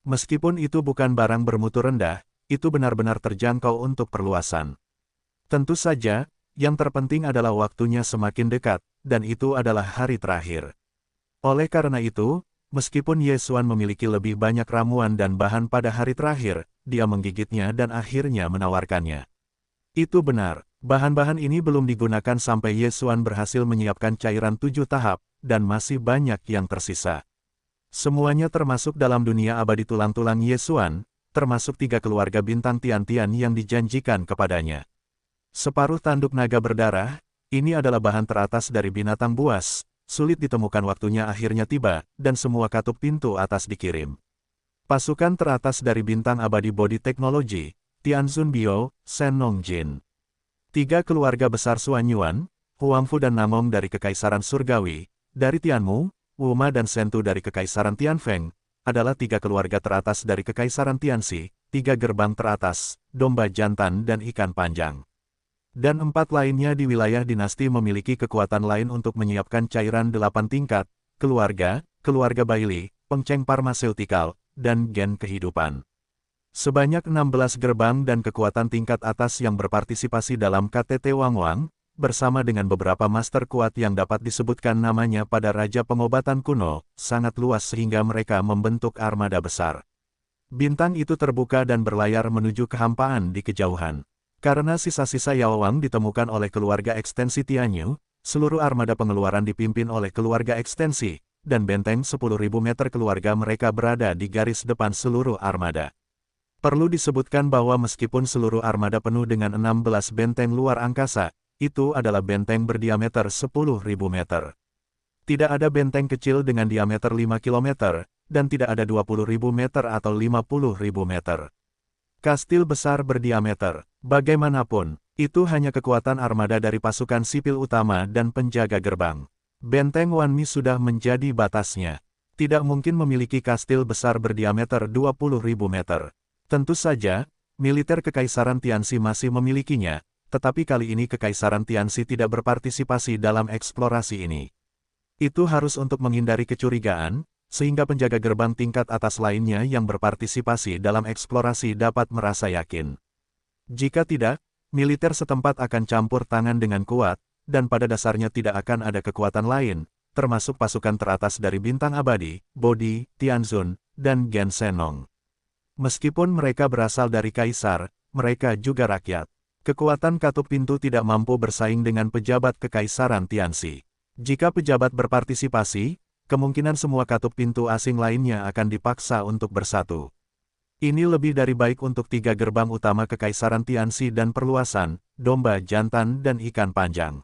Meskipun itu bukan barang bermutu rendah, itu benar-benar terjangkau untuk perluasan. Tentu saja, yang terpenting adalah waktunya semakin dekat, dan itu adalah hari terakhir. Oleh karena itu, meskipun Ye Xuan memiliki lebih banyak ramuan dan bahan pada hari terakhir, dia menggigitnya dan akhirnya menawarkannya. Itu benar, bahan-bahan ini belum digunakan sampai Ye Xuan berhasil menyiapkan cairan 7 tahap, dan masih banyak yang tersisa. Semuanya termasuk dalam dunia abadi tulang-tulang Ye Xuan, termasuk 3 keluarga bintang Tian-Tian yang dijanjikan kepadanya. Separuh tanduk naga berdarah, ini adalah bahan teratas dari binatang buas, sulit ditemukan waktunya akhirnya tiba, dan semua katup pintu atas dikirim. Pasukan teratas dari bintang abadi body teknologi, Tianzun Bio, Shen Nongjin. 3 keluarga besar Xuan Yuan, Huangfu dan Namong dari Kekaisaran Surgawi, dari Tianmu, Wuma dan Sentu dari Kekaisaran Tianfeng, adalah 3 keluarga teratas dari Kekaisaran Tianxi, 3 gerbang teratas, domba jantan dan ikan panjang. Dan 4 lainnya di wilayah dinasti memiliki kekuatan lain untuk menyiapkan cairan 8 tingkat, keluarga, keluarga Bailey, Pengceng Pharmaceutical, dan gen kehidupan. Sebanyak 16 gerbang dan kekuatan tingkat atas yang berpartisipasi dalam KTT Wangwang, bersama dengan beberapa master kuat yang dapat disebutkan namanya pada Raja Pengobatan kuno, sangat luas sehingga mereka membentuk armada besar. Bintang itu terbuka dan berlayar menuju kehampaan di kejauhan. Karena sisa-sisa Yaowang ditemukan oleh keluarga ekstensi Tianyu, seluruh armada pengeluaran dipimpin oleh keluarga ekstensi, dan benteng 10.000 meter keluarga mereka berada di garis depan seluruh armada. Perlu disebutkan bahwa meskipun seluruh armada penuh dengan 16 benteng luar angkasa, itu adalah benteng berdiameter 10.000 meter. Tidak ada benteng kecil dengan diameter 5 km, dan tidak ada 20.000 meter atau 50.000 meter. Kastil besar berdiameter, bagaimanapun, itu hanya kekuatan armada dari pasukan sipil utama dan penjaga gerbang. Benteng Wanmi sudah menjadi batasnya. Tidak mungkin memiliki kastil besar berdiameter 20.000 meter. Tentu saja, militer Kekaisaran Tianxi masih memilikinya, tetapi kali ini Kekaisaran Tianxi tidak berpartisipasi dalam eksplorasi ini. Itu harus untuk menghindari kecurigaan, sehingga penjaga gerbang tingkat atas lainnya yang berpartisipasi dalam eksplorasi dapat merasa yakin. Jika tidak, militer setempat akan campur tangan dengan kuat, dan pada dasarnya tidak akan ada kekuatan lain, termasuk pasukan teratas dari Bintang Abadi, Bodi, Tianzun, dan Gen Shenong. Meskipun mereka berasal dari kaisar, mereka juga rakyat. Kekuatan katup pintu tidak mampu bersaing dengan pejabat Kekaisaran Tianxi. Jika pejabat berpartisipasi, kemungkinan semua katup pintu asing lainnya akan dipaksa untuk bersatu. Ini lebih dari baik untuk 3 gerbang utama Kekaisaran Tianxi dan perluasan, domba jantan dan ikan panjang.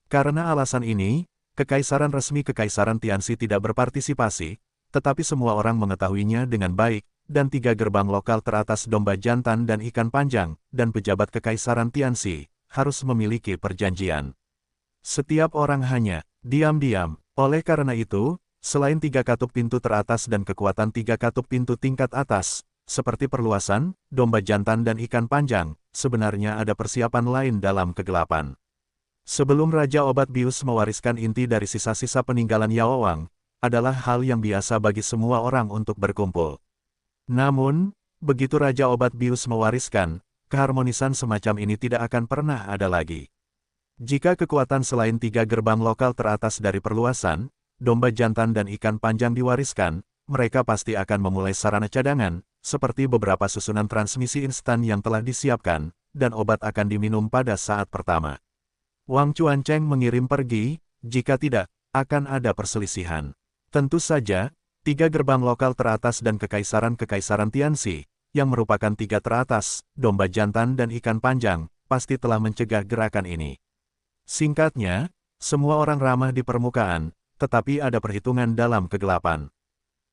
Karena alasan ini, Kekaisaran resmi Kekaisaran Tianxi tidak berpartisipasi, tetapi semua orang mengetahuinya dengan baik, dan 3 gerbang lokal teratas domba jantan dan ikan panjang, dan pejabat Kekaisaran Tianxi, harus memiliki perjanjian. Setiap orang hanya diam-diam. Oleh karena itu, selain 3 katup pintu teratas dan kekuatan 3 katup pintu tingkat atas, seperti perluasan, domba jantan dan ikan panjang, sebenarnya ada persiapan lain dalam kegelapan. Sebelum Raja Obat Bius mewariskan inti dari sisa-sisa peninggalan Yaowang, adalah hal yang biasa bagi semua orang untuk berkumpul. Namun, begitu Raja Obat Bius mewariskan, keharmonisan semacam ini tidak akan pernah ada lagi. Jika kekuatan selain 3 gerbang lokal teratas dari perluasan, domba jantan dan ikan panjang diwariskan, mereka pasti akan memulai sarana cadangan, seperti beberapa susunan transmisi instan yang telah disiapkan, dan obat akan diminum pada saat pertama. Wang Chuancheng mengirim pergi, jika tidak, akan ada perselisihan. Tentu saja, 3 gerbang lokal teratas dan Kekaisaran Tianxi, yang merupakan 3 teratas, domba jantan dan ikan panjang, pasti telah mencegah gerakan ini. Singkatnya, semua orang ramah di permukaan, tetapi ada perhitungan dalam kegelapan.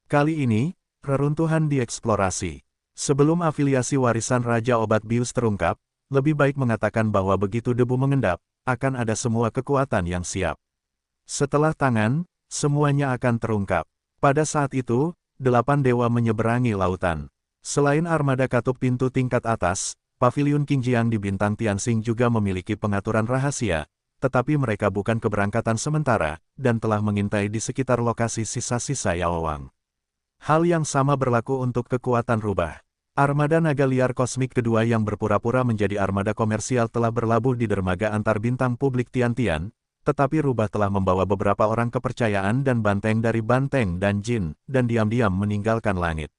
Kali ini, reruntuhan dieksplorasi. Sebelum afiliasi warisan Raja Obat Bius terungkap, lebih baik mengatakan bahwa begitu debu mengendap, akan ada semua kekuatan yang siap. Setelah tangan, semuanya akan terungkap. Pada saat itu, 8 dewa menyeberangi lautan. Selain armada katup pintu tingkat atas, Paviliun Qingjiang di Bintang Tianxing juga memiliki pengaturan rahasia, tetapi mereka bukan keberangkatan sementara, dan telah mengintai di sekitar lokasi sisa-sisa Yaowang. Hal yang sama berlaku untuk kekuatan rubah. Armada naga liar kosmik kedua yang berpura-pura menjadi armada komersial telah berlabuh di dermaga antar bintang publik Tiantian, tetapi rubah telah membawa beberapa orang kepercayaan dan banteng dari banteng dan jin, dan diam-diam meninggalkan langit.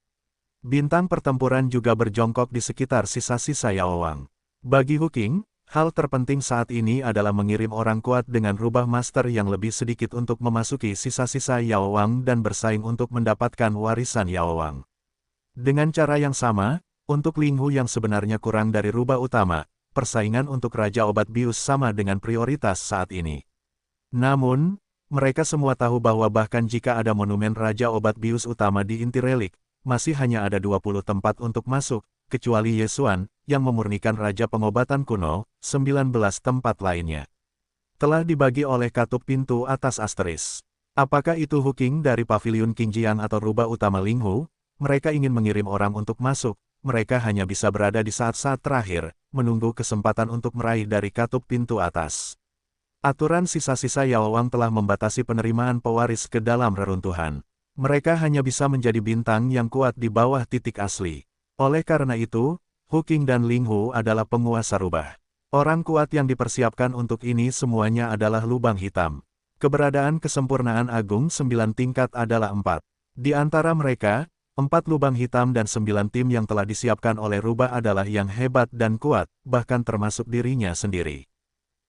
Bintang pertempuran juga berjongkok di sekitar sisa-sisa Yaowang. Bagi Hu Qing, hal terpenting saat ini adalah mengirim orang kuat dengan rubah master yang lebih sedikit untuk memasuki sisa-sisa Yaowang dan bersaing untuk mendapatkan warisan Yaowang. Dengan cara yang sama, untuk Ling Hu yang sebenarnya kurang dari rubah utama, persaingan untuk Raja Obat Bius sama dengan prioritas saat ini. Namun, mereka semua tahu bahwa bahkan jika ada monumen Raja Obat Bius utama di inti relik, masih hanya ada 20 tempat untuk masuk, kecuali Yesuan, yang memurnikan Raja Pengobatan kuno, 19 tempat lainnya telah dibagi oleh katup pintu atas asteris. Apakah itu Huking dari Paviliun Qingjiang atau rubah utama Linghu? Mereka ingin mengirim orang untuk masuk, mereka hanya bisa berada di saat-saat terakhir, menunggu kesempatan untuk meraih dari katup pintu atas. Aturan sisa-sisa Yao Wang telah membatasi penerimaan pewaris ke dalam reruntuhan. Mereka hanya bisa menjadi bintang yang kuat di bawah titik asli. Oleh karena itu, Huking dan Linghu adalah penguasa rubah. Orang kuat yang dipersiapkan untuk ini semuanya adalah lubang hitam. Keberadaan kesempurnaan agung 9 tingkat adalah 4. Di antara mereka, 4 lubang hitam dan 9 tim yang telah disiapkan oleh rubah adalah yang hebat dan kuat, bahkan termasuk dirinya sendiri.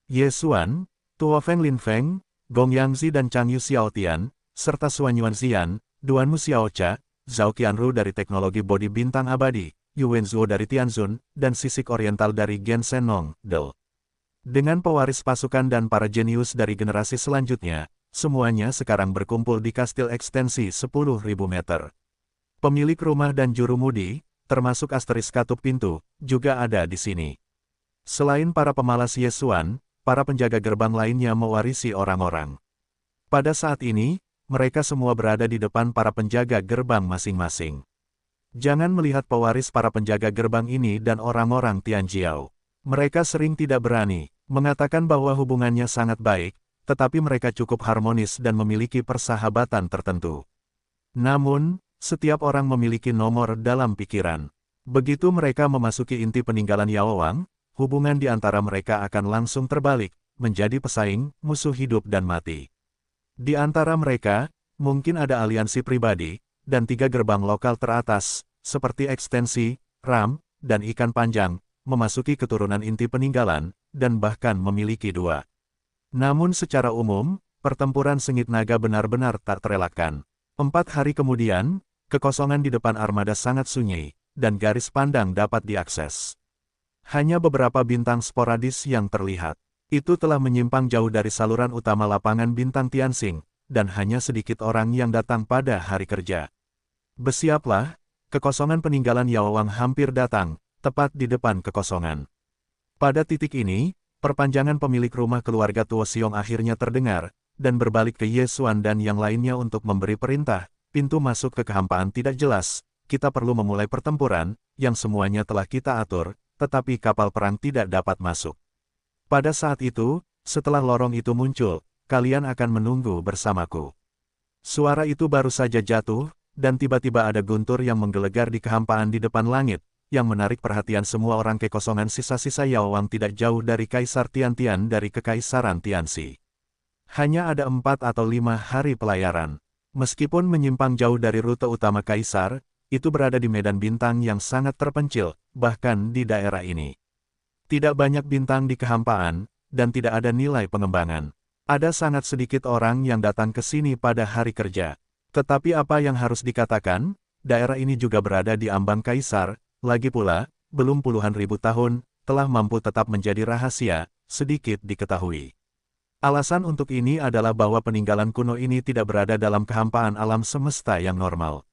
Ye Xuan, Tuo Feng Lin Feng, Gong Yangzi dan Chang Yu Xiaotian, serta Suan Yuanxian, Duanmu Xiaocha, Zhao Qianru dari teknologi bodi bintang abadi, Yu Wenzuo dari Tianzun, dan Sisik Oriental dari Gen Shenong, Del. Dengan pewaris pasukan dan para jenius dari generasi selanjutnya, semuanya sekarang berkumpul di kastil ekstensi 10.000 meter. Pemilik rumah dan jurumudi, termasuk asteris katup pintu, juga ada di sini. Selain para pemalas Ye Xuan, para penjaga gerbang lainnya mewarisi orang-orang. Pada saat ini, mereka semua berada di depan para penjaga gerbang masing-masing. Jangan melihat pewaris para penjaga gerbang ini dan orang-orang Tianjiao. Mereka sering tidak berani, mengatakan bahwa hubungannya sangat baik, tetapi mereka cukup harmonis dan memiliki persahabatan tertentu. Namun, setiap orang memiliki nomor dalam pikiran. Begitu mereka memasuki inti peninggalan Yao Wang, hubungan di antara mereka akan langsung terbalik, menjadi pesaing, musuh hidup dan mati. Di antara mereka, mungkin ada aliansi pribadi, dan 3 gerbang lokal teratas, seperti ekstensi, ram, dan ikan panjang, memasuki keturunan inti peninggalan, dan bahkan memiliki 2. Namun secara umum, pertempuran sengit naga benar-benar tak terelakkan. 4 hari kemudian, kekosongan di depan armada sangat sunyi, dan garis pandang dapat diakses. Hanya beberapa bintang sporadis yang terlihat. Itu telah menyimpang jauh dari saluran utama lapangan bintang Tianxing, dan hanya sedikit orang yang datang pada hari kerja. Bersiaplah, kekosongan peninggalan Yao Wang hampir datang, tepat di depan kekosongan. Pada titik ini, perpanjangan pemilik rumah keluarga Tuo Xiong akhirnya terdengar, dan berbalik ke Ye Xuan dan yang lainnya untuk memberi perintah, pintu masuk ke kehampaan tidak jelas, kita perlu memulai pertempuran, yang semuanya telah kita atur, tetapi kapal perang tidak dapat masuk. Pada saat itu, setelah lorong itu muncul, kalian akan menunggu bersamaku. Suara itu baru saja jatuh, dan tiba-tiba ada guntur yang menggelegar di kehampaan di depan langit, yang menarik perhatian semua orang. Kekosongan sisa-sisa Yao Wang tidak jauh dari Kaisar Tiantian dari Kekaisaran Tianxi. Hanya ada 4 atau 5 hari pelayaran. Meskipun menyimpang jauh dari rute utama Kaisar, itu berada di medan bintang yang sangat terpencil, bahkan di daerah ini. Tidak banyak bintang di kehampaan, dan tidak ada nilai pengembangan. Ada sangat sedikit orang yang datang ke sini pada hari kerja. Tetapi apa yang harus dikatakan, daerah ini juga berada di ambang Kaisar, lagi pula, belum puluhan ribu tahun, telah mampu tetap menjadi rahasia, sedikit diketahui. Alasan untuk ini adalah bahwa peninggalan kuno ini tidak berada dalam kehampaan alam semesta yang normal.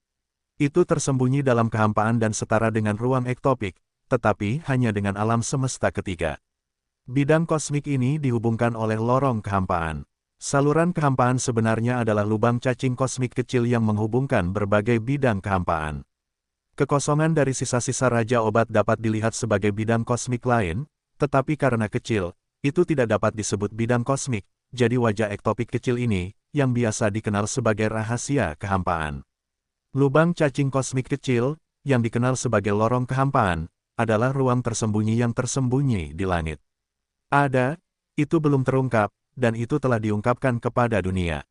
Itu tersembunyi dalam kehampaan dan setara dengan ruang ektopik, tetapi hanya dengan alam semesta ketiga. Bidang kosmik ini dihubungkan oleh lorong kehampaan. Saluran kehampaan sebenarnya adalah lubang cacing kosmik kecil yang menghubungkan berbagai bidang kehampaan. Kekosongan dari sisa-sisa Raja Obat dapat dilihat sebagai bidang kosmik lain, tetapi karena kecil, itu tidak dapat disebut bidang kosmik, jadi wajah ektopik kecil ini, yang biasa dikenal sebagai rahasia kehampaan. Lubang cacing kosmik kecil, yang dikenal sebagai lorong kehampaan, adalah ruang tersembunyi yang tersembunyi di langit. Ada, itu belum terungkap, dan itu telah diungkapkan kepada dunia.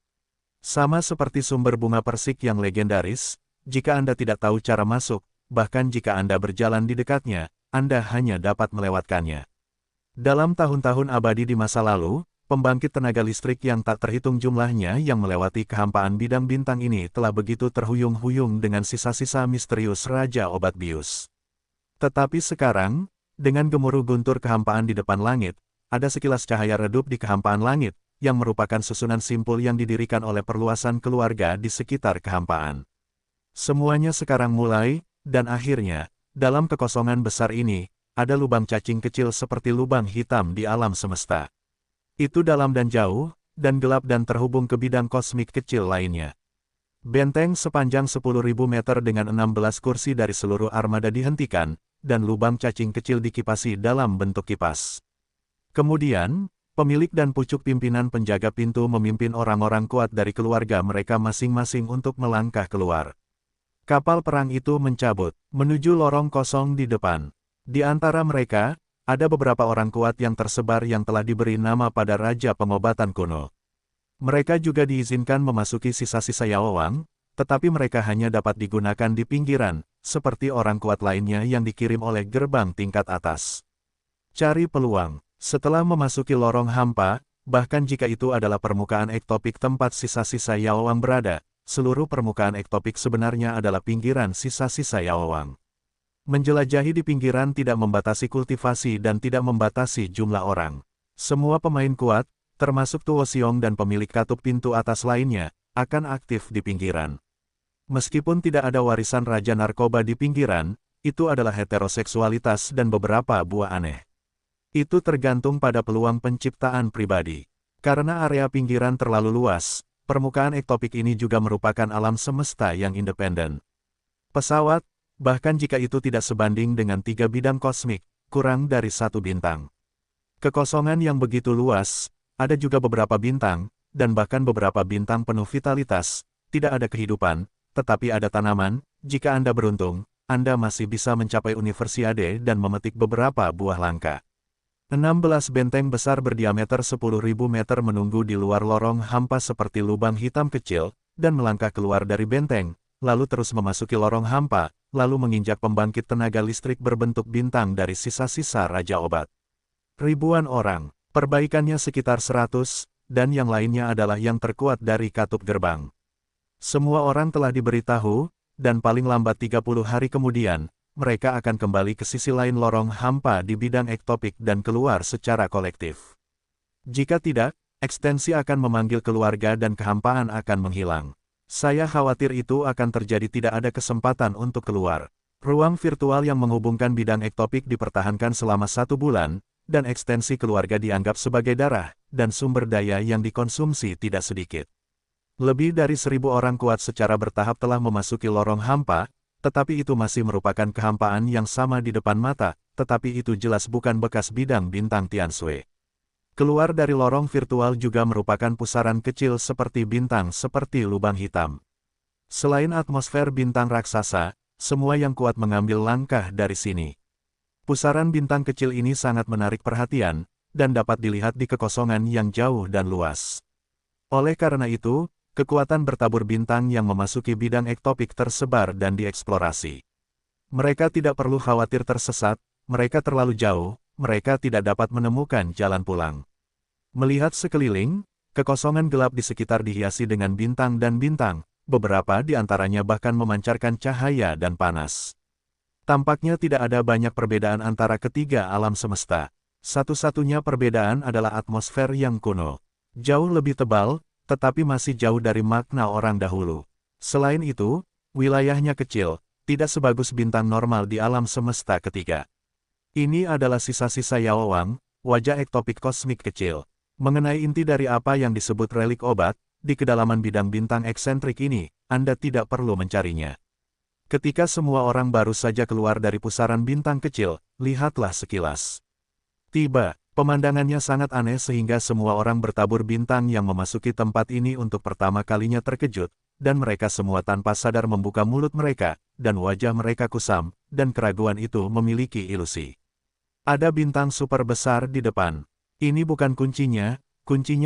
Sama seperti sumber bunga persik yang legendaris, jika Anda tidak tahu cara masuk, bahkan jika Anda berjalan di dekatnya, Anda hanya dapat melewatkannya. Dalam tahun-tahun abadi di masa lalu, pembangkit tenaga listrik yang tak terhitung jumlahnya yang melewati kehampaan bidang bintang ini telah begitu terhuyung-huyung dengan sisa-sisa misterius Raja Obat Bius. Tetapi sekarang, dengan gemuruh guntur kehampaan di depan langit, ada sekilas cahaya redup di kehampaan langit, yang merupakan susunan simpul yang didirikan oleh perluasan keluarga di sekitar kehampaan. Semuanya sekarang mulai, dan akhirnya, dalam kekosongan besar ini, ada lubang cacing kecil seperti lubang hitam di alam semesta. Itu dalam dan jauh, dan gelap dan terhubung ke bidang kosmik kecil lainnya. Benteng sepanjang 10.000 meter dengan 16 kursi dari seluruh armada dihentikan, dan lubang cacing kecil dikipasi dalam bentuk kipas. Kemudian, pemilik dan pucuk pimpinan penjaga pintu memimpin orang-orang kuat dari keluarga mereka masing-masing untuk melangkah keluar. Kapal perang itu mencabut, menuju lorong kosong di depan. Di antara mereka, ada beberapa orang kuat yang tersebar yang telah diberi nama pada Raja Pengobatan kuno. Mereka juga diizinkan memasuki sisa-sisa Yaowang, tetapi mereka hanya dapat digunakan di pinggiran, seperti orang kuat lainnya yang dikirim oleh gerbang tingkat atas. Cari peluang. Setelah memasuki lorong hampa, bahkan jika itu adalah permukaan ektopik tempat sisa-sisa Yaowang berada, seluruh permukaan ektopik sebenarnya adalah pinggiran sisa-sisa Yaowang. Menjelajahi di pinggiran tidak membatasi kultivasi dan tidak membatasi jumlah orang. Semua pemain kuat, termasuk Tuo Xiong dan pemilik katup pintu atas lainnya, akan aktif di pinggiran. Meskipun tidak ada warisan Raja Narkoba di pinggiran, itu adalah heteroseksualitas dan beberapa buah aneh. Itu tergantung pada peluang penciptaan pribadi. Karena area pinggiran terlalu luas, permukaan ektopik ini juga merupakan alam semesta yang independen. Pesawat, bahkan jika itu tidak sebanding dengan 3 bidang kosmik, kurang dari 1 bintang. Kekosongan yang begitu luas, ada juga beberapa bintang, dan bahkan beberapa bintang penuh vitalitas, tidak ada kehidupan, tetapi ada tanaman. Jika Anda beruntung, Anda masih bisa mencapai Universiade dan memetik beberapa buah langka. 16 benteng besar berdiameter 10.000 meter menunggu di luar lorong hampa seperti lubang hitam kecil, dan melangkah keluar dari benteng, lalu terus memasuki lorong hampa, lalu menginjak pembangkit tenaga listrik berbentuk bintang dari sisa-sisa Raja Obat. Ribuan orang, perbaikannya sekitar 100, dan yang lainnya adalah yang terkuat dari katup gerbang. Semua orang telah diberitahu, dan paling lambat 30 hari kemudian, mereka akan kembali ke sisi lain lorong hampa di bidang ektopik dan keluar secara kolektif. Jika tidak, ekstensi akan memanggil keluarga dan kehampaan akan menghilang. Saya khawatir itu akan terjadi, tidak ada kesempatan untuk keluar. Ruang virtual yang menghubungkan bidang ektopik dipertahankan selama 1 bulan, dan ekstensi keluarga dianggap sebagai darah, dan sumber daya yang dikonsumsi tidak sedikit. Lebih dari 1.000 orang kuat secara bertahap telah memasuki lorong hampa, tetapi itu masih merupakan kehampaan yang sama di depan mata, tetapi itu jelas bukan bekas bidang bintang Tianshui. Keluar dari lorong virtual juga merupakan pusaran kecil seperti bintang seperti lubang hitam. Selain atmosfer bintang raksasa, semua yang kuat mengambil langkah dari sini. Pusaran bintang kecil ini sangat menarik perhatian, dan dapat dilihat di kekosongan yang jauh dan luas. Oleh karena itu, kekuatan bertabur bintang yang memasuki bidang ektopik tersebar dan dieksplorasi. Mereka tidak perlu khawatir tersesat, mereka terlalu jauh, mereka tidak dapat menemukan jalan pulang. Melihat sekeliling, kekosongan gelap di sekitar dihiasi dengan bintang dan bintang, beberapa di antaranya bahkan memancarkan cahaya dan panas. Tampaknya tidak ada banyak perbedaan antara ketiga alam semesta. Satu-satunya perbedaan adalah atmosfer yang kuno. Jauh lebih tebal, tetapi masih jauh dari makna orang dahulu. Selain itu, wilayahnya kecil, tidak sebagus bintang normal di alam semesta ketiga. Ini adalah sisa-sisa Yaowang, wajah ektopik kosmik kecil. Mengenai inti dari apa yang disebut relik obat, di kedalaman bidang bintang eksentrik ini, Anda tidak perlu mencarinya. Ketika semua orang baru saja keluar dari pusaran bintang kecil, lihatlah sekilas. Tiba, pemandangannya sangat aneh sehingga semua orang bertabur bintang yang memasuki tempat ini untuk pertama kalinya terkejut, dan mereka semua tanpa sadar membuka mulut mereka, dan wajah mereka kusam, dan keraguan itu memiliki ilusi. Ada bintang super besar di depan. Ini bukan kuncinya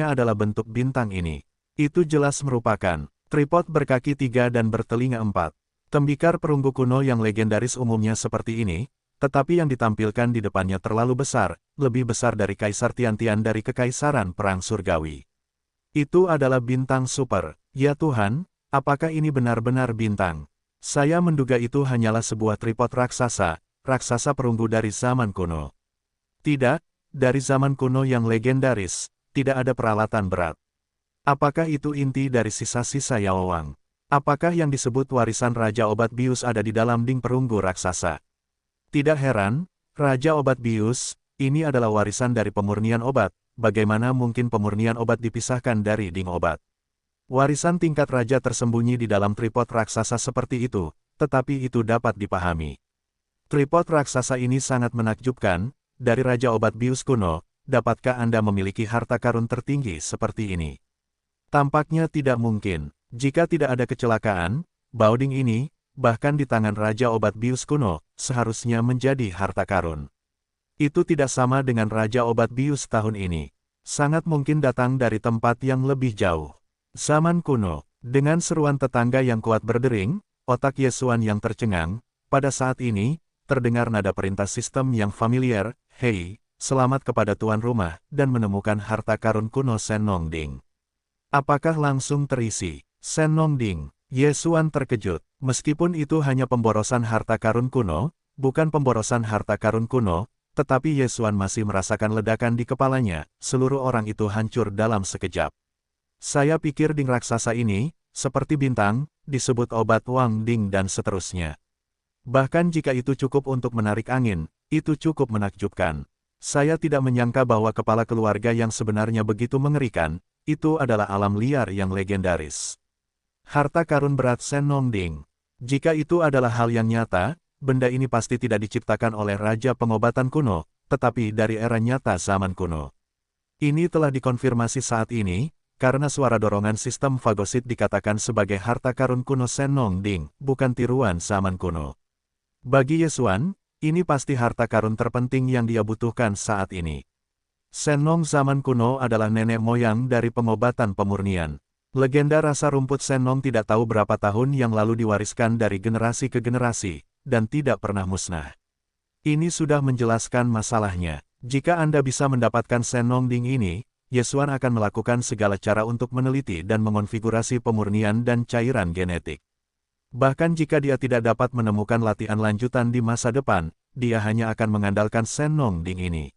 adalah bentuk bintang ini. Itu jelas merupakan tripod berkaki 3 dan bertelinga 4. Tembikar perunggu kuno yang legendaris umumnya seperti ini, tetapi yang ditampilkan di depannya terlalu besar, lebih besar dari Kaisar Tiantian dari Kekaisaran Perang Surgawi. Itu adalah bintang super. Ya Tuhan, apakah ini benar-benar bintang? Saya menduga itu hanyalah sebuah tripod raksasa perunggu dari zaman kuno. Tidak, dari zaman kuno yang legendaris, tidak ada peralatan berat. Apakah itu inti dari sisa-sisa Yaowang? Apakah yang disebut warisan Raja Obat Bius ada di dalam ding perunggu raksasa? Tidak heran, Raja Obat Bius, ini adalah warisan dari pemurnian obat, bagaimana mungkin pemurnian obat dipisahkan dari ding obat? Warisan tingkat raja tersembunyi di dalam tripod raksasa seperti itu, tetapi itu dapat dipahami. Tripod raksasa ini sangat menakjubkan, dari Raja Obat Bius kuno, dapatkah Anda memiliki harta karun tertinggi seperti ini? Tampaknya tidak mungkin. Jika tidak ada kecelakaan, bauding ini, bahkan di tangan Raja Obat Bius kuno, seharusnya menjadi harta karun. Itu tidak sama dengan Raja Obat Bius tahun ini. Sangat mungkin datang dari tempat yang lebih jauh. Zaman kuno, dengan seruan tetangga yang kuat berdering, otak Yesuan yang tercengang, pada saat ini, terdengar nada perintah sistem yang familiar, "Hei, selamat kepada tuan rumah," dan menemukan harta karun kuno Senong Ding. Apakah langsung terisi? Senong Ding. Yesuan terkejut. Meskipun itu hanya pemborosan harta karun kuno, bukan pemborosan harta karun kuno, tetapi Yesuan masih merasakan ledakan di kepalanya, seluruh orang itu hancur dalam sekejap. Saya pikir ding raksasa ini, seperti bintang, disebut obat Wang Ding dan seterusnya. Bahkan jika itu cukup untuk menarik angin, itu cukup menakjubkan. Saya tidak menyangka bahwa kepala keluarga yang sebenarnya begitu mengerikan, itu adalah alam liar yang legendaris. Harta karun berat Senong Ding. Jika itu adalah hal yang nyata, benda ini pasti tidak diciptakan oleh Raja Pengobatan kuno, tetapi dari era nyata zaman kuno. Ini telah dikonfirmasi saat ini, karena suara dorongan sistem fagosit dikatakan sebagai harta karun kuno Senong Ding, bukan tiruan zaman kuno. Bagi Yesuan, ini pasti harta karun terpenting yang dia butuhkan saat ini. Senong zaman kuno adalah nenek moyang dari pengobatan pemurnian. Legenda rasa rumput Senong tidak tahu berapa tahun yang lalu diwariskan dari generasi ke generasi, dan tidak pernah musnah. Ini sudah menjelaskan masalahnya. Jika Anda bisa mendapatkan Senong Ding ini, Yesuan akan melakukan segala cara untuk meneliti dan mengonfigurasi pemurnian dan cairan genetik. Bahkan jika dia tidak dapat menemukan latihan lanjutan di masa depan, dia hanya akan mengandalkan Senong Ding ini.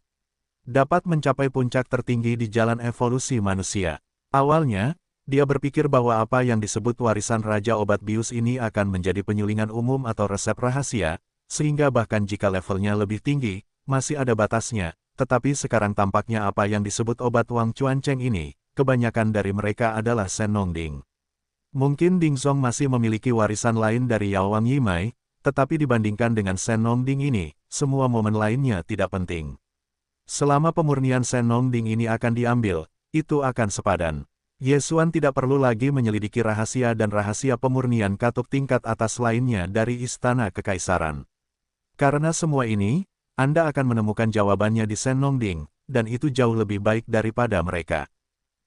Dapat mencapai puncak tertinggi di jalan evolusi manusia. Awalnya, dia berpikir bahwa apa yang disebut warisan Raja Obat Bius ini akan menjadi penyulingan umum atau resep rahasia, sehingga bahkan jika levelnya lebih tinggi, masih ada batasnya, tetapi sekarang tampaknya apa yang disebut obat Wang Chuancheng ini, kebanyakan dari mereka adalah Senong Ding. Mungkin Ding Zong masih memiliki warisan lain dari Yao Wang Yimai, tetapi dibandingkan dengan Senong Ding ini, semua momen lainnya tidak penting. Selama pemurnian Senong Ding ini akan diambil, itu akan sepadan. Yesuan tidak perlu lagi menyelidiki rahasia dan rahasia pemurnian katuk tingkat atas lainnya dari Istana Kekaisaran. Karena semua ini, Anda akan menemukan jawabannya di Senong Ding, dan itu jauh lebih baik daripada mereka.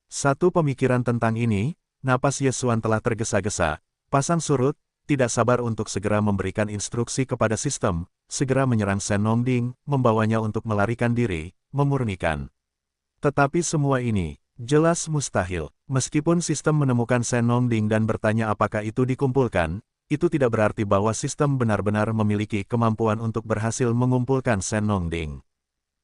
Satu pemikiran tentang ini, napas Yesuan telah tergesa-gesa, pasang surut, tidak sabar untuk segera memberikan instruksi kepada sistem, segera menyerang Senong Ding, membawanya untuk melarikan diri, memurnikan. Tetapi semua ini, jelas mustahil. Meskipun sistem menemukan Senong Ding dan bertanya apakah itu dikumpulkan, itu tidak berarti bahwa sistem benar-benar memiliki kemampuan untuk berhasil mengumpulkan Senong Ding.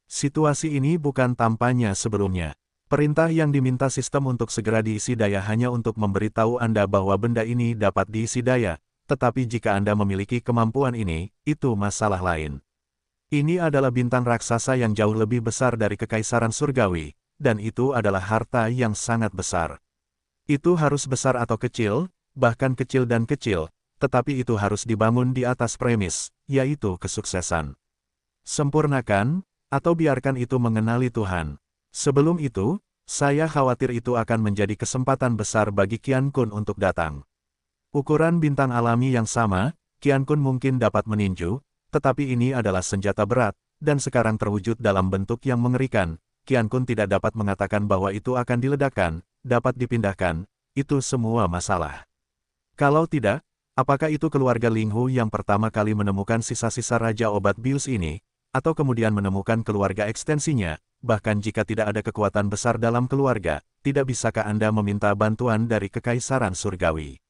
Situasi ini bukan tampaknya sebelumnya. Perintah yang diminta sistem untuk segera diisi daya hanya untuk memberitahu Anda bahwa benda ini dapat diisi daya, tetapi jika Anda memiliki kemampuan ini, itu masalah lain. Ini adalah bintang raksasa yang jauh lebih besar dari Kekaisaran Surgawi, dan itu adalah harta yang sangat besar. Itu harus besar atau kecil, bahkan kecil dan kecil, tetapi itu harus dibangun di atas premis, yaitu kesuksesan. Sempurnakan, atau biarkan itu mengenali Tuhan. Sebelum itu, saya khawatir itu akan menjadi kesempatan besar bagi Qian Kun untuk datang. Ukuran bintang alami yang sama, Qian Kun mungkin dapat meninju, tetapi ini adalah senjata berat, dan sekarang terwujud dalam bentuk yang mengerikan. Qian Kun tidak dapat mengatakan bahwa itu akan diledakkan, dapat dipindahkan, itu semua masalah. Kalau tidak, apakah itu keluarga Ling Hu yang pertama kali menemukan sisa-sisa Raja Obat Bius ini, atau kemudian menemukan keluarga ekstensinya? Bahkan jika tidak ada kekuatan besar dalam keluarga, tidak bisakah Anda meminta bantuan dari Kekaisaran Surgawi?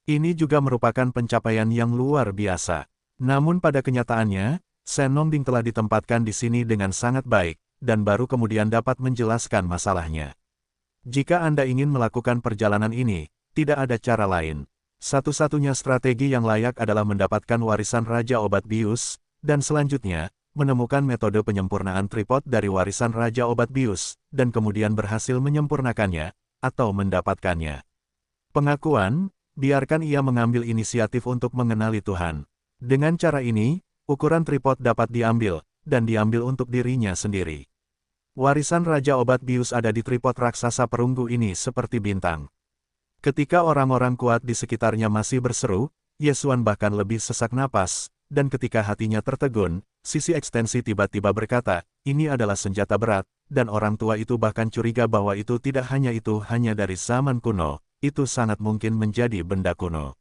Ini juga merupakan pencapaian yang luar biasa. Namun pada kenyataannya, Senong Ding telah ditempatkan di sini dengan sangat baik, dan baru kemudian dapat menjelaskan masalahnya. Jika Anda ingin melakukan perjalanan ini, tidak ada cara lain. Satu-satunya strategi yang layak adalah mendapatkan warisan Raja Obat Bius, dan selanjutnya, menemukan metode penyempurnaan tripod dari warisan Raja Obat Bius, dan kemudian berhasil menyempurnakannya, atau mendapatkannya. Pengakuan, biarkan ia mengambil inisiatif untuk mengenali Tuhan. Dengan cara ini, ukuran tripod dapat diambil, dan diambil untuk dirinya sendiri. Warisan Raja Obat Bius ada di tripod raksasa perunggu ini seperti bintang. Ketika orang-orang kuat di sekitarnya masih berseru, Yesuan bahkan lebih sesak napas, dan ketika hatinya tertegun, sisi ekstensi tiba-tiba berkata, ini adalah senjata berat, dan orang tua itu bahkan curiga bahwa itu tidak hanya itu hanya dari zaman kuno, itu sangat mungkin menjadi benda kuno.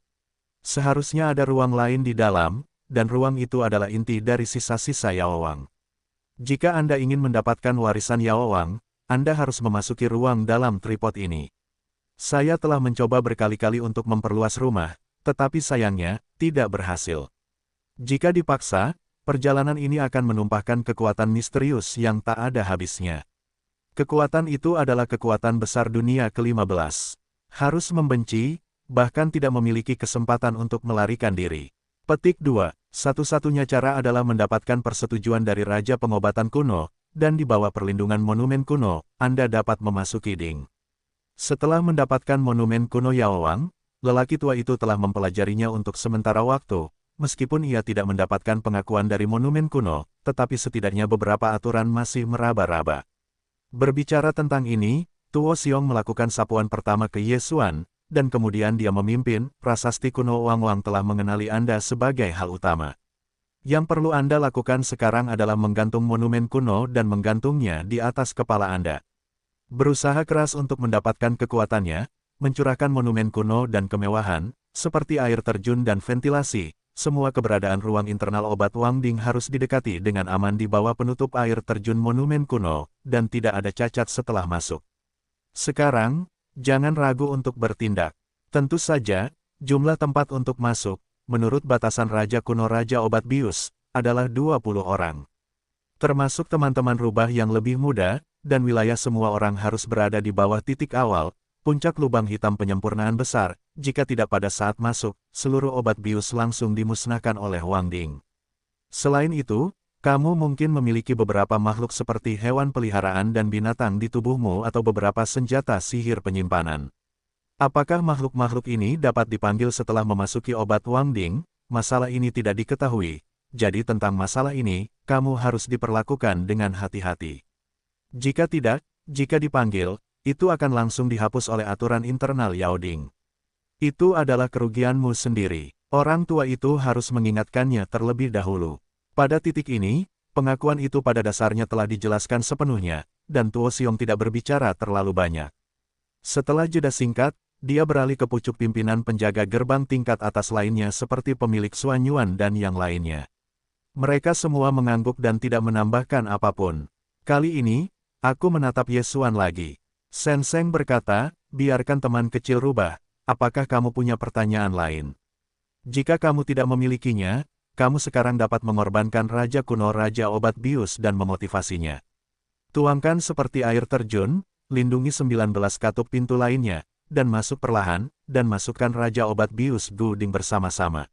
Seharusnya ada ruang lain di dalam, dan ruang itu adalah inti dari sisa-sisa Yaowang. Jika Anda ingin mendapatkan warisan Yaowang, Anda harus memasuki ruang dalam tripod ini. Saya telah mencoba berkali-kali untuk memperluas rumah, tetapi sayangnya, tidak berhasil. Jika dipaksa, perjalanan ini akan menumpahkan kekuatan misterius yang tak ada habisnya. Kekuatan itu adalah kekuatan besar dunia ke-15. Harus membenci, bahkan tidak memiliki kesempatan untuk melarikan diri. Petik 2. Satu-satunya cara adalah mendapatkan persetujuan dari Raja Pengobatan Kuno, dan di bawah perlindungan monumen kuno, Anda dapat memasuki Ding. Setelah mendapatkan monumen kuno Yaowang, lelaki tua itu telah mempelajarinya untuk sementara waktu, meskipun ia tidak mendapatkan pengakuan dari monumen kuno, tetapi setidaknya beberapa aturan masih meraba-raba. Berbicara tentang ini, Tuo Xiong melakukan sapuan pertama ke Yesuan, dan kemudian dia memimpin, prasasti kuno Wang Wang telah mengenali Anda sebagai hal utama. Yang perlu Anda lakukan sekarang adalah menggantung monumen kuno dan menggantungnya di atas kepala Anda. Berusaha keras untuk mendapatkan kekuatannya, mencurahkan monumen kuno dan kemewahan, seperti air terjun dan ventilasi, semua keberadaan ruang internal obat Wang Ding harus didekati dengan aman di bawah penutup air terjun monumen kuno, dan tidak ada cacat setelah masuk. Sekarang, jangan ragu untuk bertindak. Tentu saja, jumlah tempat untuk masuk, menurut batasan Raja Kuno Raja Obat Bius, adalah 20 orang. Termasuk teman-teman rubah yang lebih muda, dan wilayah semua orang harus berada di bawah titik awal, puncak lubang hitam penyempurnaan besar, jika tidak pada saat masuk, seluruh obat bius langsung dimusnahkan oleh Wang Ding. Selain itu, kamu mungkin memiliki beberapa makhluk seperti hewan peliharaan dan binatang di tubuhmu atau beberapa senjata sihir penyimpanan. Apakah makhluk-makhluk ini dapat dipanggil setelah memasuki obat Wang Ding? Masalah ini tidak diketahui, jadi tentang masalah ini, kamu harus diperlakukan dengan hati-hati. Jika tidak, jika dipanggil, itu akan langsung dihapus oleh aturan internal Yao Ding. Itu adalah kerugianmu sendiri. Orang tua itu harus mengingatkannya terlebih dahulu. Pada titik ini, pengakuan itu pada dasarnya telah dijelaskan sepenuhnya, dan Tuo Xiong tidak berbicara terlalu banyak. Setelah jeda singkat, dia beralih ke pucuk pimpinan penjaga gerbang tingkat atas lainnya seperti pemilik Xuan Yuan dan yang lainnya. Mereka semua mengangguk dan tidak menambahkan apapun. Kali ini, aku menatap Yesuan lagi. Shen Seng berkata, biarkan teman kecil rubah, apakah kamu punya pertanyaan lain? Jika kamu tidak memilikinya, kamu sekarang dapat mengorbankan Raja Kuno Raja Obat Bius dan memotivasinya. Tuangkan seperti air terjun, lindungi 19 katup pintu lainnya, dan masuk perlahan, dan masukkan Raja Obat Bius Gu Ding bersama-sama.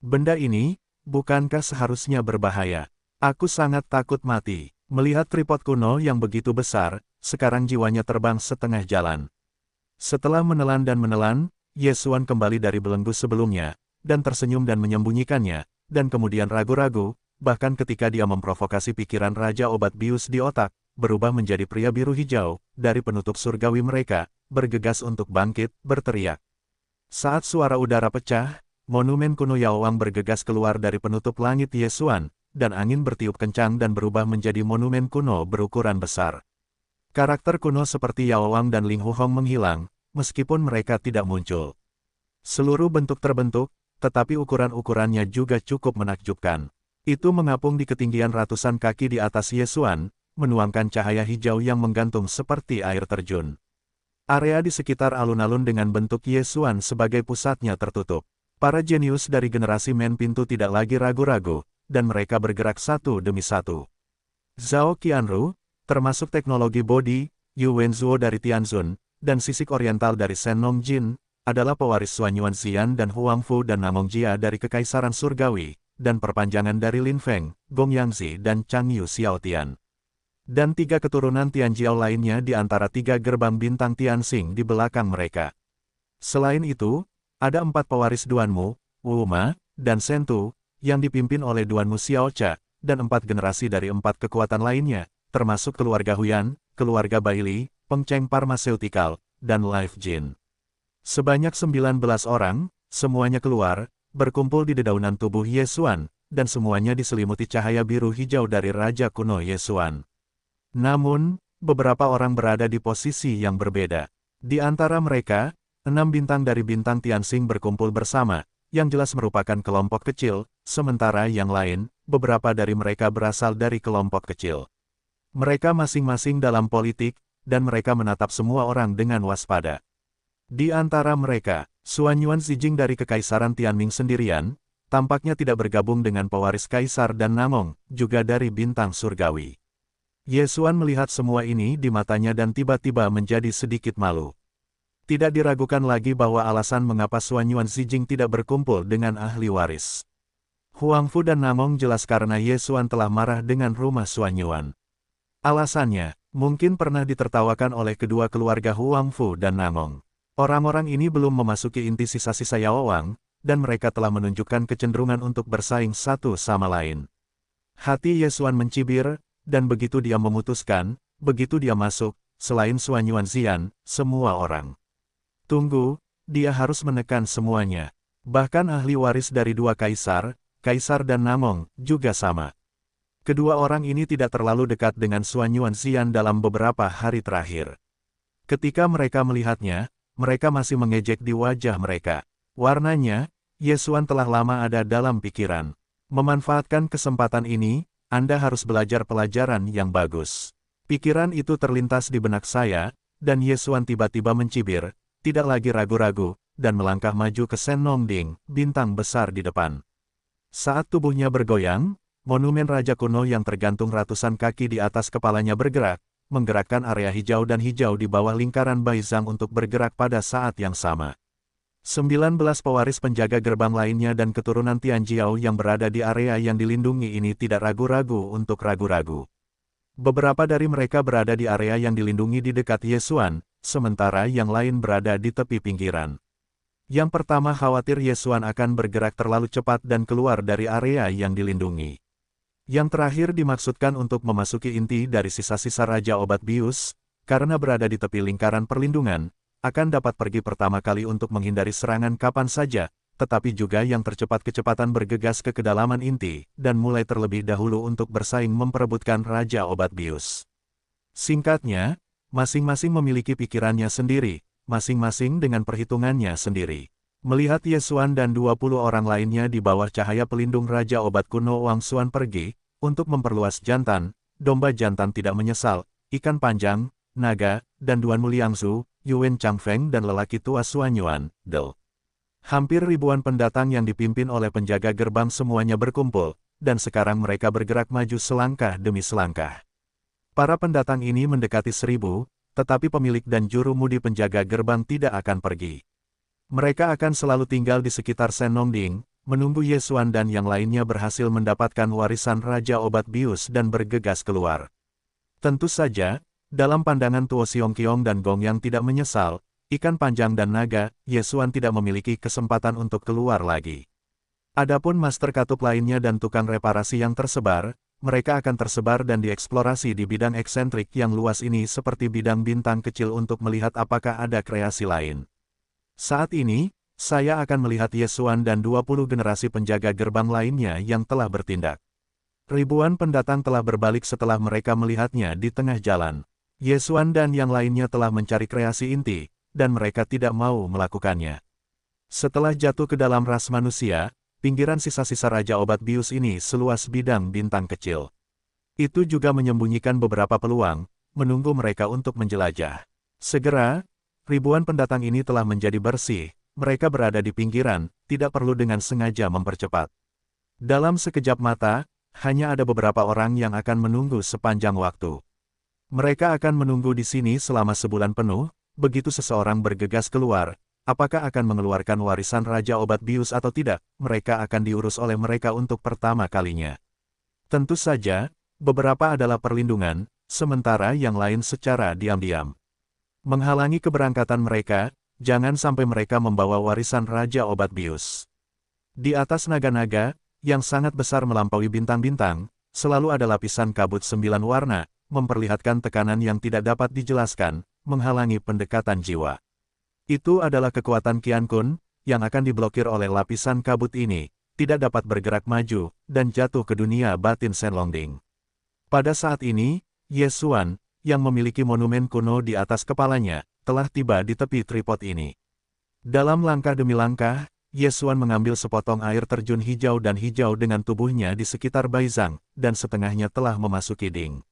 Benda ini, bukankah seharusnya berbahaya? Aku sangat takut mati. Melihat tripod kuno yang begitu besar, sekarang jiwanya terbang setengah jalan. Setelah menelan dan menelan, Yesuan kembali dari belenggu sebelumnya, dan tersenyum dan menyembunyikannya, dan kemudian ragu-ragu, bahkan ketika dia memprovokasi pikiran Raja Obat Bius di otak, berubah menjadi pria biru hijau, dari penutup surgawi mereka, bergegas untuk bangkit, berteriak. Saat suara udara pecah, monumen kuno Yaowang bergegas keluar dari penutup langit Yesuan, dan angin bertiup kencang dan berubah menjadi monumen kuno berukuran besar. Karakter kuno seperti Yaowang dan Ling Huhong menghilang, meskipun mereka tidak muncul. Seluruh bentuk terbentuk, tetapi ukuran-ukurannya juga cukup menakjubkan. Itu mengapung di ketinggian ratusan kaki di atas Yesuan, menuangkan cahaya hijau yang menggantung seperti air terjun. Area di sekitar alun-alun dengan bentuk Yesuan sebagai pusatnya tertutup. Para jenius dari generasi Men Pintu tidak lagi ragu-ragu, dan mereka bergerak satu demi satu. Zhao Qianru, termasuk teknologi bodi, Yu Wenzuo dari Tianzun, dan sisik oriental dari Shen Nongjin, adalah pewaris Xuanyuan Xian dan Huangfu dan Namongjia dari Kekaisaran Surgawi, dan perpanjangan dari Lin Feng, Gong Yangzi dan Chang Yu Xiaotian. Dan 3 keturunan Tianjiao lainnya di antara 3 gerbang bintang Tianxing di belakang mereka. Selain itu, ada 4 pewaris Duanmu, Wu Ma, dan Sentu, yang dipimpin oleh Duanmu Xiaocha, dan 4 generasi dari 4 kekuatan lainnya, termasuk keluarga Huyan, keluarga Baili, Pengcheng Pharmaceutical, dan Life Jin. Sebanyak 19 orang, semuanya keluar, berkumpul di dedaunan tubuh Ye Xuan, dan semuanya diselimuti cahaya biru hijau dari Raja Kuno Ye Xuan. Namun, beberapa orang berada di posisi yang berbeda. Di antara mereka, 6 bintang dari bintang Tianxing berkumpul bersama, yang jelas merupakan kelompok kecil, sementara yang lain, beberapa dari mereka berasal dari kelompok kecil. Mereka masing-masing dalam politik, dan mereka menatap semua orang dengan waspada. Di antara mereka, Xuan Yuan Zijing dari Kekaisaran Tianming sendirian, tampaknya tidak bergabung dengan pewaris kaisar dan Namong, juga dari bintang surgawi. Ye Xuan melihat semua ini di matanya dan tiba-tiba menjadi sedikit malu. Tidak diragukan lagi bahwa alasan mengapa Xuan Yuan Zijing tidak berkumpul dengan ahli waris Huang Fu dan Namong jelas karena Ye Xuan telah marah dengan rumah Xuan Yuan. Alasannya, mungkin pernah ditertawakan oleh kedua keluarga Huang Fu dan Namong. Orang-orang ini belum memasuki inti sisa-sisa Yao Wang, dan mereka telah menunjukkan kecenderungan untuk bersaing satu sama lain. Hati Ye Xuan mencibir, dan begitu dia memutuskan, begitu dia masuk, selain Xuan Yuan Zian, semua orang. Tunggu, dia harus menekan semuanya. Bahkan ahli waris dari 2 kaisar, Kaisar dan Namong, juga sama. Kedua orang ini tidak terlalu dekat dengan Xuan Yuan Zian dalam beberapa hari terakhir. Ketika mereka melihatnya, mereka masih mengejek di wajah mereka. Warnanya, Ye Xuan telah lama ada dalam pikiran. Memanfaatkan kesempatan ini, Anda harus belajar pelajaran yang bagus. Pikiran itu terlintas di benak saya, dan Ye Xuan tiba-tiba mencibir, tidak lagi ragu-ragu, dan melangkah maju ke Sen Nongding, bintang besar di depan. Saat tubuhnya bergoyang, monumen Raja Kuno yang tergantung ratusan kaki di atas kepalanya bergerak, menggerakkan area hijau dan hijau di bawah lingkaran Baizhang untuk bergerak pada saat yang sama. 19 pewaris penjaga gerbang lainnya dan keturunan Tianjiao yang berada di area yang dilindungi ini tidak ragu-ragu untuk ragu-ragu. Beberapa dari mereka berada di area yang dilindungi di dekat Ye Xuan, sementara yang lain berada di tepi pinggiran. Yang pertama khawatir Ye Xuan akan bergerak terlalu cepat dan keluar dari area yang dilindungi. Yang terakhir dimaksudkan untuk memasuki inti dari sisa-sisa Raja Obat Bius, karena berada di tepi lingkaran perlindungan, akan dapat pergi pertama kali untuk menghindari serangan kapan saja, tetapi juga yang tercepat kecepatan bergegas ke kedalaman inti, dan mulai terlebih dahulu untuk bersaing memperebutkan Raja Obat Bius. Singkatnya, masing-masing memiliki pikirannya sendiri, masing-masing dengan perhitungannya sendiri. Melihat Ye Xuan dan 20 orang lainnya di bawah cahaya pelindung Raja Obat Kuno Wang Xuan pergi, untuk memperluas jantan, domba jantan tidak menyesal, ikan panjang, naga, dan Duanmu Liangzu, Yuan Changfeng dan lelaki tua Xuan Yuan, Del. Hampir ribuan pendatang yang dipimpin oleh penjaga gerbang semuanya berkumpul, dan sekarang mereka bergerak maju selangkah demi selangkah. Para pendatang ini mendekati 1000, tetapi pemilik dan juru mudi penjaga gerbang tidak akan pergi. Mereka akan selalu tinggal di sekitar Sen Nongding, menunggu Ye Xuan dan yang lainnya berhasil mendapatkan warisan Raja Obat Bius dan bergegas keluar. Tentu saja, dalam pandangan Tuo Xiongqiong dan Gong yang tidak menyesal, ikan panjang dan naga, Ye Xuan tidak memiliki kesempatan untuk keluar lagi. Adapun master katup lainnya dan tukang reparasi yang tersebar, mereka akan tersebar dan dieksplorasi di bidang eksentrik yang luas ini seperti bidang bintang kecil untuk melihat apakah ada kreasi lain. Saat ini, saya akan melihat Ye Xuan dan 20 generasi penjaga gerbang lainnya yang telah bertindak. Ribuan pendatang telah berbalik setelah mereka melihatnya di tengah jalan. Ye Xuan dan yang lainnya telah mencari kreasi inti, dan mereka tidak mau melakukannya. Setelah jatuh ke dalam ras manusia, pinggiran sisa-sisa Raja Obat Bius ini seluas bidang bintang kecil. Itu juga menyembunyikan beberapa peluang, menunggu mereka untuk menjelajah. Segera, ribuan pendatang ini telah menjadi bersih, mereka berada di pinggiran, tidak perlu dengan sengaja mempercepat. Dalam sekejap mata, hanya ada beberapa orang yang akan menunggu sepanjang waktu. Mereka akan menunggu di sini selama sebulan penuh, begitu seseorang bergegas keluar, apakah akan mengeluarkan warisan Raja Obat Bius atau tidak, mereka akan diurus oleh mereka untuk pertama kalinya. Tentu saja, beberapa adalah perlindungan, sementara yang lain secara diam-diam. Menghalangi keberangkatan mereka, jangan sampai mereka membawa warisan Raja Obat Bius. Di atas naga-naga, yang sangat besar melampaui bintang-bintang, selalu ada lapisan kabut 9 warna, memperlihatkan tekanan yang tidak dapat dijelaskan, menghalangi pendekatan jiwa. Itu adalah kekuatan Qian Kun, yang akan diblokir oleh lapisan kabut ini, tidak dapat bergerak maju, dan jatuh ke dunia batin Shenlongding. Pada saat ini, Ye Xuan, yang memiliki monumen kuno di atas kepalanya, telah tiba di tepi tripod ini. Dalam langkah demi langkah, Ye Xuan mengambil sepotong air terjun hijau dan hijau dengan tubuhnya di sekitar Baizhang, dan setengahnya telah memasuki Ding.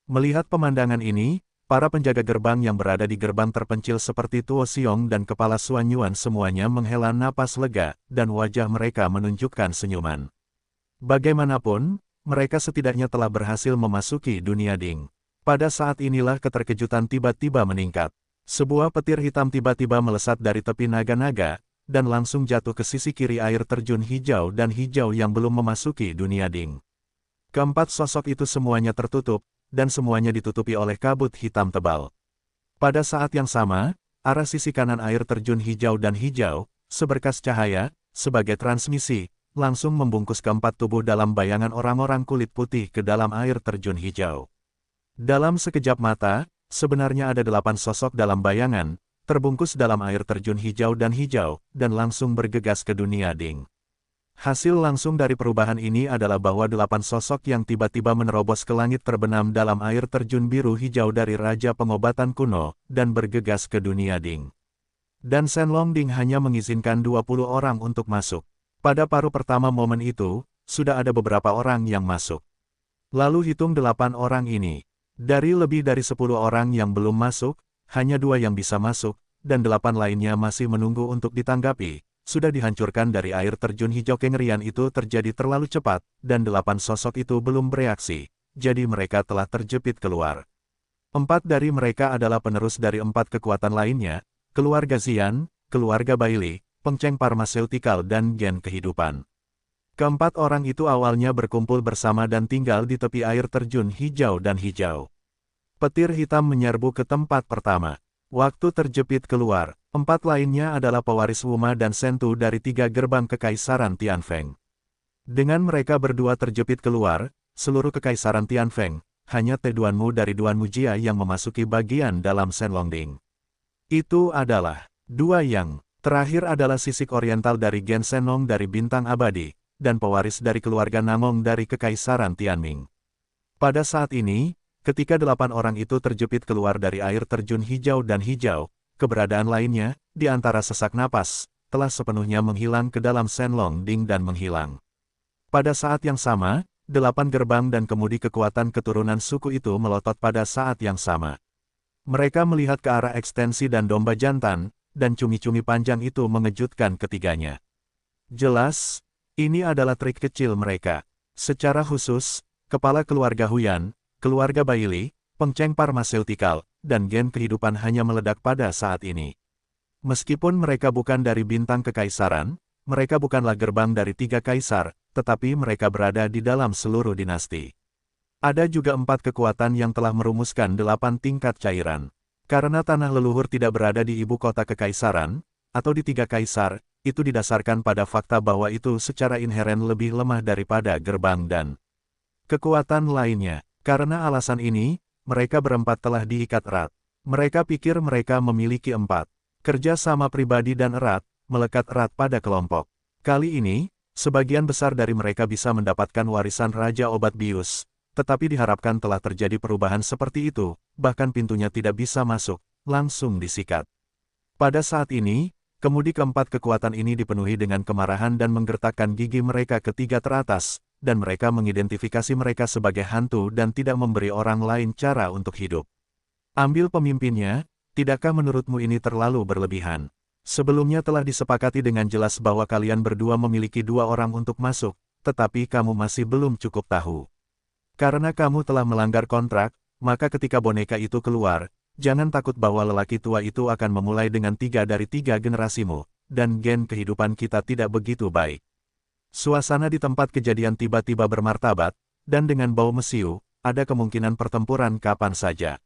Melihat pemandangan ini, para penjaga gerbang yang berada di gerbang terpencil seperti Tuo Xiong dan Kepala Xuan Yuan semuanya menghela napas lega, dan wajah mereka menunjukkan senyuman. Bagaimanapun, mereka setidaknya telah berhasil memasuki dunia Ding. Pada saat inilah keterkejutan tiba-tiba meningkat. Sebuah petir hitam tiba-tiba melesat dari tepi naga-naga, dan langsung jatuh ke sisi kiri air terjun hijau dan hijau yang belum memasuki dunia Ding. Keempat sosok itu semuanya tertutup, dan semuanya ditutupi oleh kabut hitam tebal. Pada saat yang sama, arah sisi kanan air terjun hijau dan hijau, seberkas cahaya, sebagai transmisi, langsung membungkus keempat tubuh dalam bayangan orang-orang kulit putih ke dalam air terjun hijau. Dalam sekejap mata, sebenarnya ada 8 sosok dalam bayangan, terbungkus dalam air terjun hijau, dan langsung bergegas ke dunia Ding. Hasil langsung dari perubahan ini adalah bahwa 8 sosok yang tiba-tiba menerobos ke langit terbenam dalam air terjun biru hijau dari Raja Pengobatan Kuno, dan bergegas ke dunia Ding. Dan Shenlongding hanya mengizinkan 20 orang untuk masuk. Pada paruh pertama momen itu, sudah ada beberapa orang yang masuk. Lalu hitung 8 orang ini. Dari lebih dari 10 orang yang belum masuk, hanya 2 yang bisa masuk, dan 8 lainnya masih menunggu untuk ditanggapi. Sudah dihancurkan dari air terjun hijau. Kengerian itu terjadi terlalu cepat, dan 8 sosok itu belum bereaksi, jadi mereka telah terjepit keluar. 4 dari mereka adalah penerus dari 4 kekuatan lainnya, keluarga Xian, keluarga Bailey, Pengceng Pharmaceutical dan Gen Kehidupan. Keempat orang itu awalnya berkumpul bersama dan tinggal di tepi air terjun hijau dan hijau. Petir hitam menyerbu ke tempat pertama. Waktu terjepit keluar, 4 lainnya adalah pewaris Wuma dan Sentu dari 3 gerbang Kekaisaran Tianfeng. Dengan mereka berdua terjepit keluar, seluruh Kekaisaran Tianfeng, hanya Duanmu dari Duanmu Jia yang memasuki bagian dalam Shenlongding. Itu adalah 2 yang terakhir adalah sisik oriental dari Gen Shenong dari Bintang Abadi, dan pewaris dari keluarga Namong dari Kekaisaran Tianming. Pada saat ini, ketika 8 orang itu terjepit keluar dari air terjun hijau dan hijau, keberadaan lainnya, di antara sesak napas, telah sepenuhnya menghilang ke dalam Shenlongding dan menghilang. Pada saat yang sama, 8 gerbang dan kemudi kekuatan keturunan suku itu melotot pada saat yang sama. Mereka melihat ke arah ekstensi dan domba jantan, dan cumi-cumi panjang itu mengejutkan ketiganya. Jelas, ini adalah trik kecil mereka. Secara khusus, kepala keluarga Huyan, keluarga Bailey, Pengceng Pharmaceutical, dan Gen Kehidupan hanya meledak pada saat ini. Meskipun mereka bukan dari bintang kekaisaran, mereka bukanlah gerbang dari 3 kaisar, tetapi mereka berada di dalam seluruh dinasti. Ada juga 4 kekuatan yang telah merumuskan 8 tingkat cairan. Karena tanah leluhur tidak berada di ibu kota kekaisaran, atau di 3 kaisar, itu didasarkan pada fakta bahwa itu secara inheren lebih lemah daripada gerbang dan kekuatan lainnya. Karena alasan ini, mereka berempat telah diikat erat. Mereka pikir mereka memiliki 4 kerja sama pribadi dan erat, melekat erat pada kelompok. Kali ini, sebagian besar dari mereka bisa mendapatkan warisan Raja Obat Bius, tetapi diharapkan telah terjadi perubahan seperti itu, bahkan pintunya tidak bisa masuk, langsung disikat. Pada saat ini, kemudi keempat kekuatan ini dipenuhi dengan kemarahan dan menggertakkan gigi mereka ketiga teratas, dan mereka mengidentifikasi mereka sebagai hantu dan tidak memberi orang lain cara untuk hidup. Ambil pemimpinnya, tidakkah menurutmu ini terlalu berlebihan? Sebelumnya telah disepakati dengan jelas bahwa kalian berdua memiliki 2 orang untuk masuk, tetapi kamu masih belum cukup tahu. Karena kamu telah melanggar kontrak, maka ketika boneka itu keluar, jangan takut bahwa lelaki tua itu akan memulai dengan 3 dari 3 generasimu, dan gen kehidupan kita tidak begitu baik. Suasana di tempat kejadian tiba-tiba bermartabat, dan dengan bau mesiu, ada kemungkinan pertempuran kapan saja.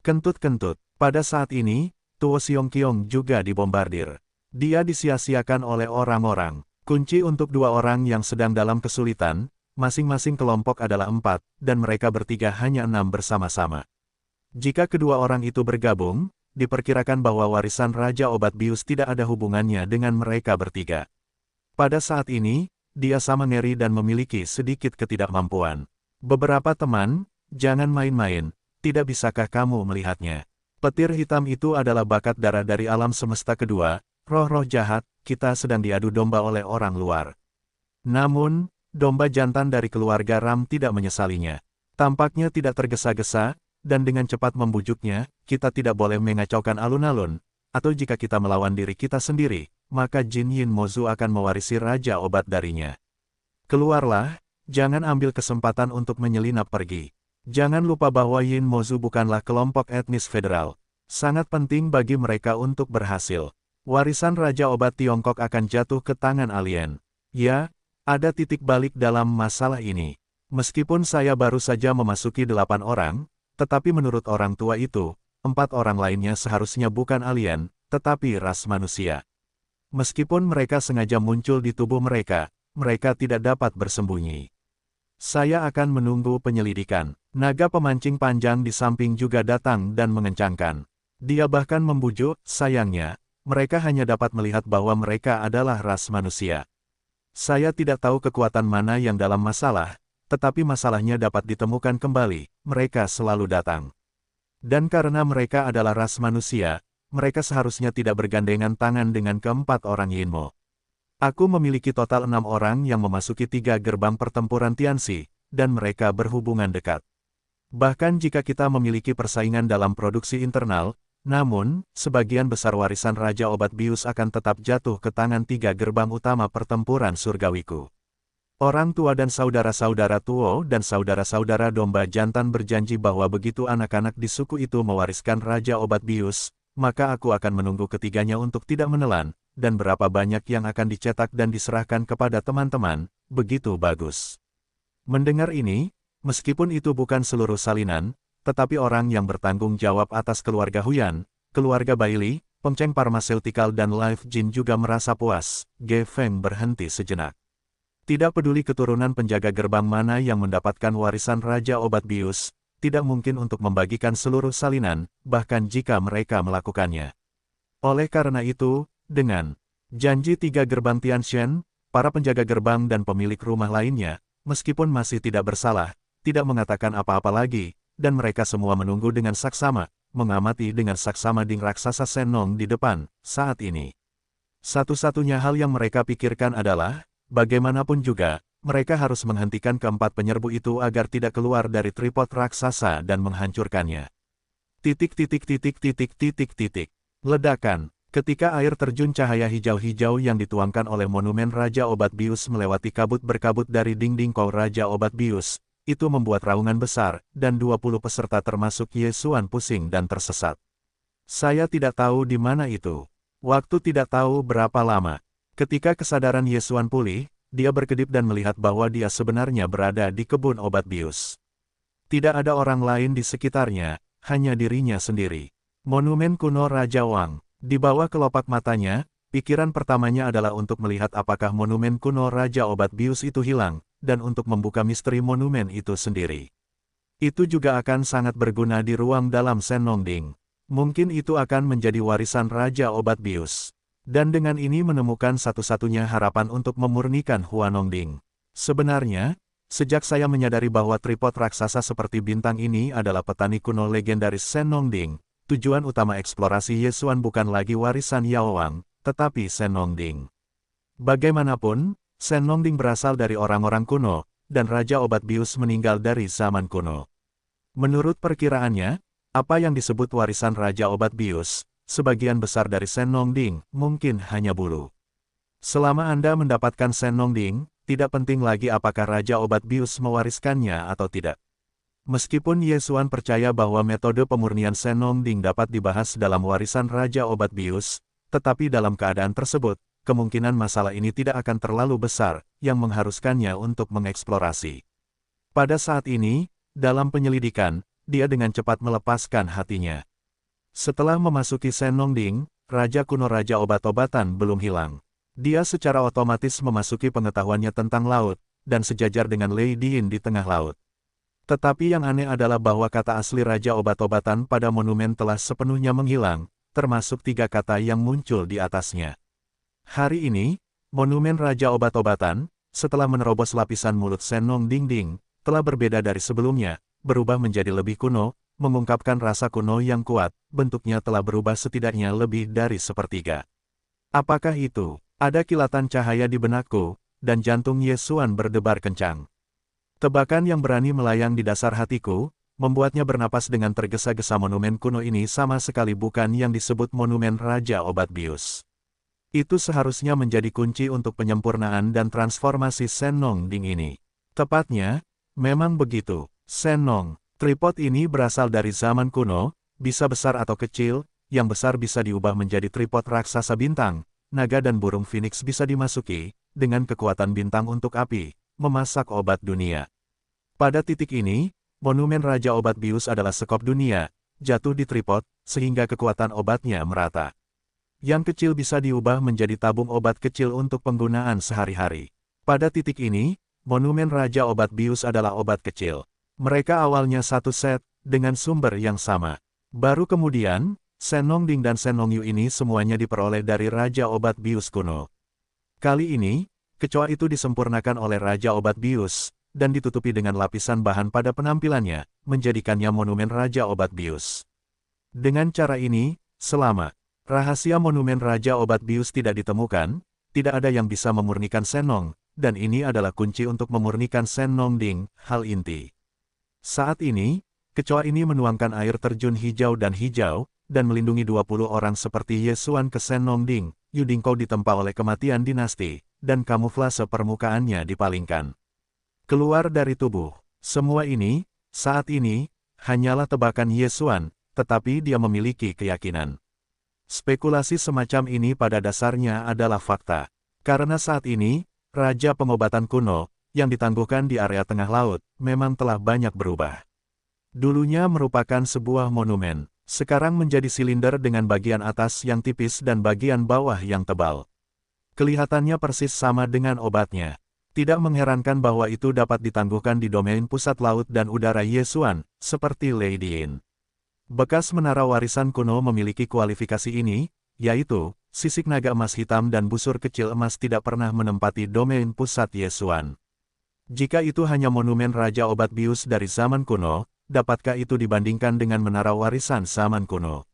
Kentut-kentut, pada saat ini, Tuo Xiongqiong juga dibombardir. Dia disia-siakan oleh orang-orang. Kunci untuk 2 orang yang sedang dalam kesulitan, masing-masing kelompok adalah 4, dan mereka bertiga hanya 6 bersama-sama. Jika kedua orang itu bergabung, diperkirakan bahwa warisan Raja Obat Bius tidak ada hubungannya dengan mereka bertiga. Pada saat ini, dia sama ngeri dan memiliki sedikit ketidakmampuan. Beberapa teman, jangan main-main, tidak bisakah kamu melihatnya? Petir hitam itu adalah bakat darah dari alam semesta kedua, roh-roh jahat, kita sedang diadu domba oleh orang luar. Namun, domba jantan dari keluarga Ram tidak menyesalinya. Tampaknya tidak tergesa-gesa, dan dengan cepat membujuknya, kita tidak boleh mengacaukan alun-alun, atau jika kita melawan diri kita sendiri, maka Jin Yin Mozu akan mewarisi Raja Obat darinya. Keluarlah, jangan ambil kesempatan untuk menyelinap pergi. Jangan lupa bahwa Yin Mozu bukanlah kelompok etnis federal. Sangat penting bagi mereka untuk berhasil. Warisan Raja Obat Tiongkok akan jatuh ke tangan alien. Ya, ada titik balik dalam masalah ini. Meskipun saya baru saja memasuki 8 orang, tetapi menurut orang tua itu, 4 orang lainnya seharusnya bukan alien, tetapi ras manusia. Meskipun mereka sengaja muncul di tubuh mereka, mereka tidak dapat bersembunyi. Saya akan menunggu penyelidikan. Naga pemancing panjang di samping juga datang dan mengencangkan. Dia bahkan membujuk, sayangnya, mereka hanya dapat melihat bahwa mereka adalah ras manusia. Saya tidak tahu kekuatan mana yang dalam masalah, tetapi masalahnya dapat ditemukan kembali, mereka selalu datang. Dan karena mereka adalah ras manusia, mereka seharusnya tidak bergandengan tangan dengan keempat orang Yinmo. Aku memiliki total 6 orang yang memasuki 3 gerbang pertempuran Tianxi, dan mereka berhubungan dekat. Bahkan jika kita memiliki persaingan dalam produksi internal, namun, sebagian besar warisan Raja Obat Bius akan tetap jatuh ke tangan 3 gerbang utama pertempuran surgawiku. Orang tua dan saudara-saudara Tuo dan saudara-saudara domba jantan berjanji bahwa begitu anak-anak di suku itu mewariskan Raja Obat Bius, maka aku akan menunggu ketiganya untuk tidak menelan, dan berapa banyak yang akan dicetak dan diserahkan kepada teman-teman, begitu bagus. Mendengar ini, meskipun itu bukan seluruh salinan, tetapi orang yang bertanggung jawab atas keluarga Huyan, keluarga Bailey, Pengceng Pharmaceutical dan Life Jin juga merasa puas. Ge Feng berhenti sejenak. Tidak peduli keturunan penjaga gerbang mana yang mendapatkan warisan Raja Obat Bius, tidak mungkin untuk membagikan seluruh salinan, bahkan jika mereka melakukannya. Oleh karena itu, dengan janji 3 gerbang Tianshan, para penjaga gerbang dan pemilik rumah lainnya, meskipun masih tidak bersalah, tidak mengatakan apa-apa lagi, dan mereka semua menunggu dengan saksama, mengamati dengan saksama Ding raksasa Senong di depan, saat ini. Satu-satunya hal yang mereka pikirkan adalah, bagaimanapun juga, mereka harus menghentikan keempat penyerbu itu agar tidak keluar dari tripod raksasa dan menghancurkannya. Ledakan. Ketika air terjun cahaya hijau-hijau yang dituangkan oleh monumen Raja Obat Bius melewati kabut berkabut dari dinding kau Raja Obat Bius, itu membuat raungan besar, dan 20 peserta termasuk Yesuan pusing dan tersesat. Saya tidak tahu di mana itu. Waktu tidak tahu berapa lama. Ketika kesadaran Yesuan pulih, dia berkedip dan melihat bahwa dia sebenarnya berada di kebun obat bius. Tidak ada orang lain di sekitarnya, hanya dirinya sendiri. Monumen kuno Raja Wang. Di bawah kelopak matanya, pikiran pertamanya adalah untuk melihat apakah monumen kuno Raja Obat Bius itu hilang, dan untuk membuka misteri monumen itu sendiri. Itu juga akan sangat berguna di ruang dalam Senongding. Mungkin itu akan menjadi warisan Raja Obat Bius. Dan dengan ini menemukan satu-satunya harapan untuk memurnikan Huanongding. Sebenarnya, sejak saya menyadari bahwa tripod raksasa seperti bintang ini adalah petani kuno legendaris Senongding, tujuan utama eksplorasi Yesuan bukan lagi warisan Yao Wang, tetapi Senongding. Bagaimanapun, Senongding berasal dari orang-orang kuno, dan Raja Obat Bius meninggal dari zaman kuno. Menurut perkiraannya, apa yang disebut warisan Raja Obat Bius, sebagian besar dari Senongding, mungkin hanya bulu. Selama Anda mendapatkan Senongding, tidak penting lagi apakah Raja Obat Bius mewariskannya atau tidak. Meskipun Ye Xuan percaya bahwa metode pemurnian Shenong Ding dapat dibahas dalam warisan Raja Obat Bius, tetapi dalam keadaan tersebut, kemungkinan masalah ini tidak akan terlalu besar, yang mengharuskannya untuk mengeksplorasi. Pada saat ini, dalam penyelidikan, dia dengan cepat melepaskan hatinya. Setelah memasuki Shenong Ding, Raja kuno Raja Obat-obatan belum hilang. Dia secara otomatis memasuki pengetahuannya tentang laut, dan sejajar dengan Lei Diin di tengah laut. Tetapi yang aneh adalah bahwa kata asli Raja Obat-obatan pada monumen telah sepenuhnya menghilang, termasuk 3 kata yang muncul di atasnya. Hari ini, monumen Raja Obat-obatan, setelah menerobos lapisan mulut Shenong Ding, telah berbeda dari sebelumnya, berubah menjadi lebih kuno, mengungkapkan rasa kuno yang kuat, bentuknya telah berubah setidaknya lebih dari sepertiga. Apakah itu? Ada kilatan cahaya di benakku, dan jantung Ye Xuan berdebar kencang. Tebakan yang berani melayang di dasar hatiku, membuatnya bernapas dengan tergesa-gesa. Monumen kuno ini sama sekali bukan yang disebut monumen Raja Obat Bius. Itu seharusnya menjadi kunci untuk penyempurnaan dan transformasi Shenong Ding ini. Tepatnya, memang begitu. Shenong, tripod ini berasal dari zaman kuno, bisa besar atau kecil, yang besar bisa diubah menjadi tripod raksasa bintang, naga dan burung phoenix bisa dimasuki, dengan kekuatan bintang untuk api, memasak obat dunia. Pada titik ini, monumen Raja Obat Bius adalah sekop dunia, jatuh di tripod, sehingga kekuatan obatnya merata. Yang kecil bisa diubah menjadi tabung obat kecil untuk penggunaan sehari-hari. Pada titik ini, monumen Raja Obat Bius adalah obat kecil. Mereka awalnya satu set, dengan sumber yang sama. Baru kemudian, Shenong Ding dan Shenong Yu ini semuanya diperoleh dari Raja Obat Bius kuno. Kali ini, kecoa itu disempurnakan oleh Raja Obat Bius, dan ditutupi dengan lapisan bahan pada penampilannya, menjadikannya monumen Raja Obat Bius. Dengan cara ini, selama rahasia monumen Raja Obat Bius tidak ditemukan, tidak ada yang bisa memurnikan Shenong, dan ini adalah kunci untuk memurnikan Shenong Ding, hal inti. Saat ini, kecoa ini menuangkan air terjun hijau, dan melindungi 20 orang seperti Ye Xuan ke Shenong Ding. Yu Dingkou ditempa oleh kematian dinasti, dan kamuflase permukaannya dipalingkan keluar dari tubuh. Semua ini, saat ini, hanyalah tebakan Ye Xuan, tetapi dia memiliki keyakinan. Spekulasi semacam ini pada dasarnya adalah fakta. Karena saat ini, Raja Pengobatan kuno, yang ditangguhkan di area tengah laut, memang telah banyak berubah. Dulunya merupakan sebuah monumen, sekarang menjadi silinder dengan bagian atas yang tipis dan bagian bawah yang tebal. Kelihatannya persis sama dengan obatnya. Tidak mengherankan bahwa itu dapat ditangguhkan di domain pusat laut dan udara Ye Xuan, seperti Lei Diin. Bekas menara warisan kuno memiliki kualifikasi ini, yaitu, sisik naga emas hitam dan busur kecil emas tidak pernah menempati domain pusat Ye Xuan. Jika itu hanya monumen Raja Obat Bius dari zaman kuno, dapatkah itu dibandingkan dengan menara warisan zaman kuno?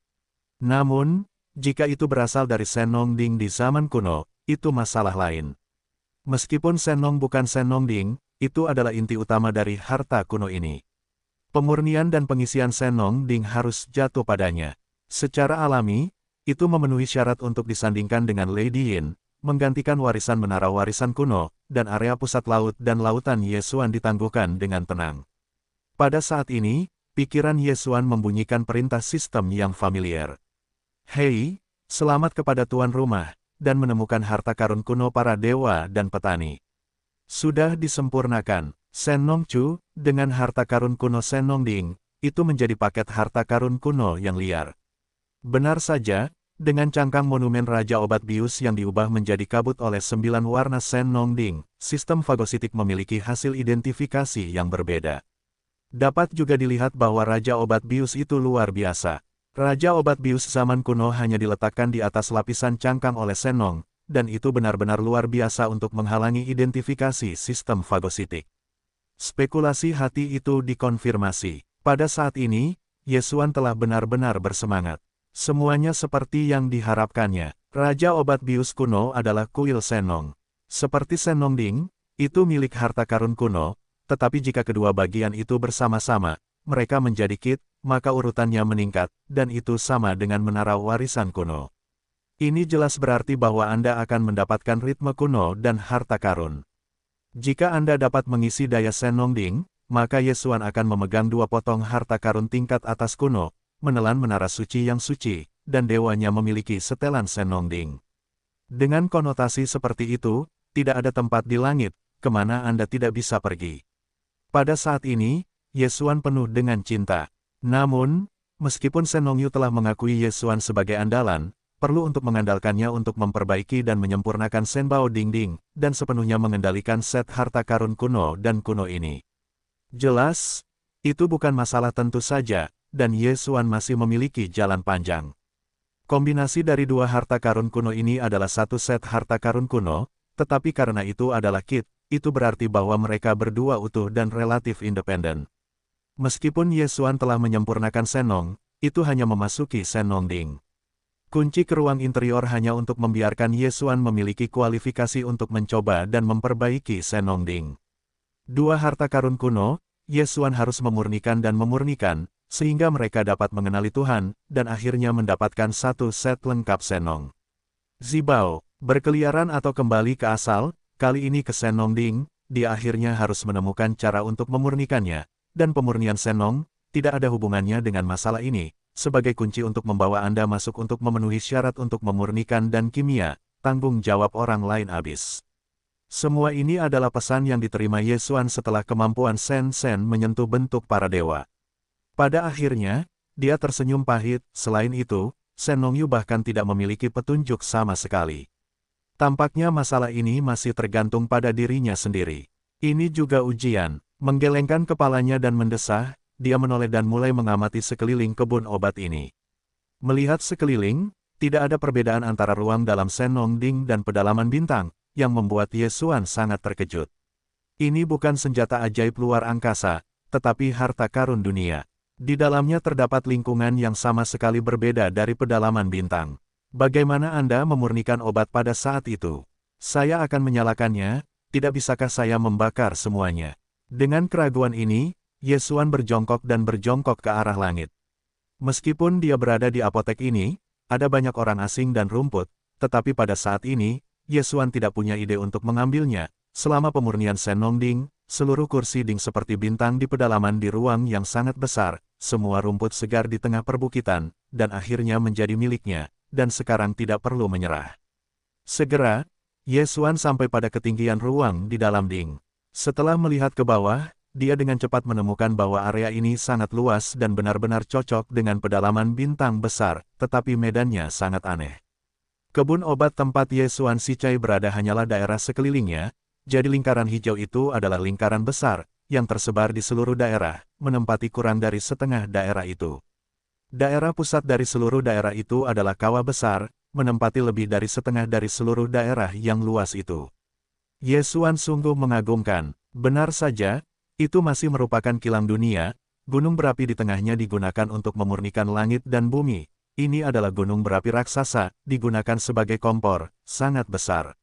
Namun, jika itu berasal dari Shenong Ding di zaman kuno, itu masalah lain. Meskipun Shenong bukan Shenong Ding, itu adalah inti utama dari harta kuno ini. Pemurnian dan pengisian Shenong Ding harus jatuh padanya. Secara alami, itu memenuhi syarat untuk disandingkan dengan Lei Diin, menggantikan warisan menara warisan kuno, dan area pusat laut dan lautan Ye Xuan ditangguhkan dengan tenang. Pada saat ini, pikiran Ye Xuan membunyikan perintah sistem yang familiar. Hei, selamat kepada tuan rumah, dan menemukan harta karun kuno para dewa dan petani. Sudah disempurnakan, Shenong Chu, dengan harta karun kuno Shenong Ding, itu menjadi paket harta karun kuno yang liar. Benar saja, dengan cangkang monumen Raja Obat Bius yang diubah menjadi kabut oleh 9 warna Shenong Ding, sistem fagositik memiliki hasil identifikasi yang berbeda. Dapat juga dilihat bahwa Raja Obat Bius itu luar biasa. Raja Obat Bius zaman kuno hanya diletakkan di atas lapisan cangkang oleh Shenong, dan itu benar-benar luar biasa untuk menghalangi identifikasi sistem fagositik. Spekulasi hati itu dikonfirmasi. Pada saat ini, Ye Xuan telah benar-benar bersemangat. Semuanya seperti yang diharapkannya. Raja Obat Bius kuno adalah kuil Shenong. Seperti Shenong Ding, itu milik harta karun kuno, tetapi jika kedua bagian itu bersama-sama, mereka menjadi kit, maka urutannya meningkat, dan itu sama dengan menara warisan kuno. Ini jelas berarti bahwa Anda akan mendapatkan ritme kuno dan harta karun. Jika Anda dapat mengisi daya Shenong Ding, maka Yesuan akan memegang 2 potong harta karun tingkat atas kuno, menelan menara suci yang suci, dan dewanya memiliki setelan Senongding. Dengan konotasi seperti itu, tidak ada tempat di langit, kemana Anda tidak bisa pergi. Pada saat ini, Yesuan penuh dengan cinta. Namun, meskipun Senongyu telah mengakui Yesuan sebagai andalan, perlu untuk mengandalkannya untuk memperbaiki dan menyempurnakan Senbao Dingding, dan sepenuhnya mengendalikan set harta karun kuno dan kuno ini. Jelas, itu bukan masalah tentu saja, dan Yesuan masih memiliki jalan panjang. Kombinasi dari 2 harta karun kuno ini adalah satu set harta karun kuno, tetapi karena itu adalah kit, itu berarti bahwa mereka berdua utuh dan relatif independen. Meskipun Yesuan telah menyempurnakan Senong, itu hanya memasuki Senongding. Kunci ke ruang interior hanya untuk membiarkan Yesuan memiliki kualifikasi untuk mencoba dan memperbaiki Senongding. 2 harta karun kuno, Yesuan harus memurnikan dan memurnikan, sehingga mereka dapat mengenali Tuhan, dan akhirnya mendapatkan satu set lengkap Senong. Zibao, berkeliaran atau kembali ke asal, kali ini ke Senongding, dia akhirnya harus menemukan cara untuk memurnikannya, dan pemurnian Senong, tidak ada hubungannya dengan masalah ini, sebagai kunci untuk membawa Anda masuk untuk memenuhi syarat untuk memurnikan dan kimia, tanggung jawab orang lain habis. Semua ini adalah pesan yang diterima Yesuan setelah kemampuan Sen menyentuh bentuk para dewa. Pada akhirnya, dia tersenyum pahit. Selain itu, Senongyu bahkan tidak memiliki petunjuk sama sekali. Tampaknya masalah ini masih tergantung pada dirinya sendiri. Ini juga ujian. Menggelengkan kepalanya dan mendesah, dia menoleh dan mulai mengamati sekeliling kebun obat ini. Melihat sekeliling, tidak ada perbedaan antara ruang dalam Senongding dan pedalaman bintang, yang membuat Yesuan sangat terkejut. Ini bukan senjata ajaib luar angkasa, tetapi harta karun dunia. Di dalamnya terdapat lingkungan yang sama sekali berbeda dari pedalaman bintang. Bagaimana Anda memurnikan obat pada saat itu? Saya akan menyalakannya, tidak bisakah saya membakar semuanya? Dengan keraguan ini, Yesuan berjongkok dan berjongkok ke arah langit. Meskipun dia berada di apotek ini, ada banyak orang asing dan rumput, tetapi pada saat ini, Yesuan tidak punya ide untuk mengambilnya. Selama pemurnian Senongding, seluruh kursi ding seperti bintang di pedalaman di ruang yang sangat besar, semua rumput segar di tengah perbukitan, dan akhirnya menjadi miliknya, dan sekarang tidak perlu menyerah. Segera, Yesuan sampai pada ketinggian ruang di dalam ding. Setelah melihat ke bawah, dia dengan cepat menemukan bahwa area ini sangat luas dan benar-benar cocok dengan pedalaman bintang besar, tetapi medannya sangat aneh. Kebun obat tempat Yesuan Sicai berada hanyalah daerah sekelilingnya, jadi lingkaran hijau itu adalah lingkaran besar, yang tersebar di seluruh daerah, menempati kurang dari setengah daerah itu. Daerah pusat dari seluruh daerah itu adalah kawah besar, menempati lebih dari setengah dari seluruh daerah yang luas itu. Yesuan sungguh mengagumkan, benar saja, itu masih merupakan kilang dunia, gunung berapi di tengahnya digunakan untuk memurnikan langit dan bumi. Ini adalah gunung berapi raksasa, digunakan sebagai kompor, sangat besar.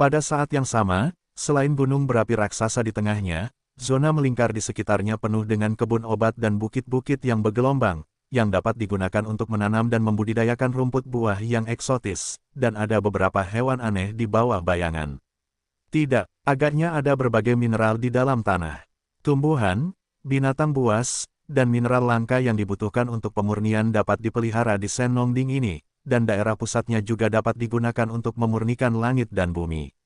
Pada saat yang sama, selain gunung berapi raksasa di tengahnya, zona melingkar di sekitarnya penuh dengan kebun obat dan bukit-bukit yang bergelombang, yang dapat digunakan untuk menanam dan membudidayakan rumput buah yang eksotis, dan ada beberapa hewan aneh di bawah bayangan. Tidak, agaknya ada berbagai mineral di dalam tanah. Tumbuhan, binatang buas, dan mineral langka yang dibutuhkan untuk pemurnian dapat dipelihara di Senongding ini, dan daerah pusatnya juga dapat digunakan untuk memurnikan langit dan bumi.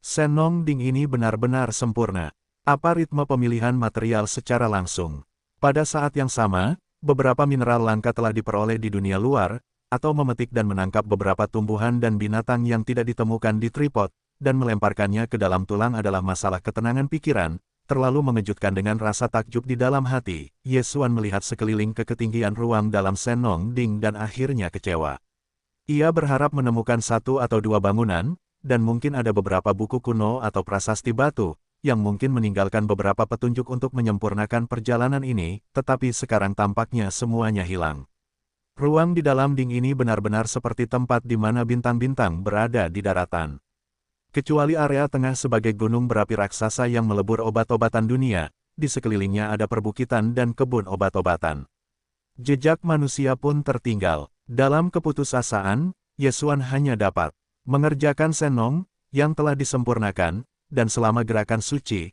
Senongding ini benar-benar sempurna. Apa ritme pemilihan material secara langsung? Pada saat yang sama, beberapa mineral langka telah diperoleh di dunia luar, atau memetik dan menangkap beberapa tumbuhan dan binatang yang tidak ditemukan di tripod, dan melemparkannya ke dalam tulang adalah masalah ketenangan pikiran. Terlalu mengejutkan dengan rasa takjub di dalam hati, Yesuan melihat sekeliling ke ketinggian ruang dalam Senongding dan akhirnya kecewa. Ia berharap menemukan 1 atau 2 bangunan, dan mungkin ada beberapa buku kuno atau prasasti batu, yang mungkin meninggalkan beberapa petunjuk untuk menyempurnakan perjalanan ini, tetapi sekarang tampaknya semuanya hilang. Ruang di dalam ding ini benar-benar seperti tempat di mana bintang-bintang berada di daratan. Kecuali area tengah sebagai gunung berapi raksasa yang melebur obat-obatan dunia, di sekelilingnya ada perbukitan dan kebun obat-obatan. Jejak manusia pun tertinggal. Dalam keputusasaan, Yesuan hanya dapat mengerjakan Senong, yang telah disempurnakan, dan selama gerakan suci,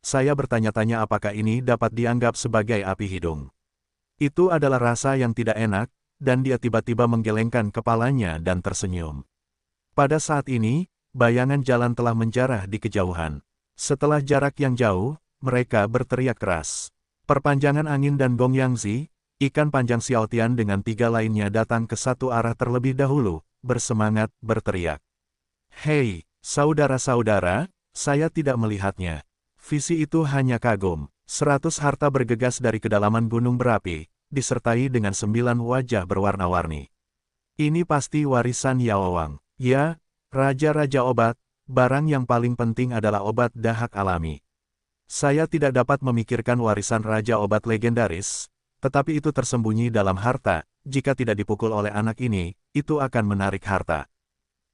saya bertanya-tanya apakah ini dapat dianggap sebagai api hidung. Itu adalah rasa yang tidak enak, dan dia tiba-tiba menggelengkan kepalanya dan tersenyum. Pada saat ini, bayangan jalan telah menjarah di kejauhan. Setelah jarak yang jauh, mereka berteriak keras. Perpanjangan angin dan Gong Yangzi, ikan panjang Xiao Tian dengan 3 lainnya datang ke satu arah terlebih dahulu, bersemangat, berteriak. Hei, saudara-saudara, saya tidak melihatnya. Visi itu hanya kagum. 100 harta bergegas dari kedalaman gunung berapi, disertai dengan 9 wajah berwarna-warni. Ini pasti warisan Yao Wang. Ya, raja-raja obat, barang yang paling penting adalah obat dahak alami. Saya tidak dapat memikirkan warisan raja obat legendaris, tetapi itu tersembunyi dalam harta, jika tidak dipukul oleh anak ini, itu akan menarik harta.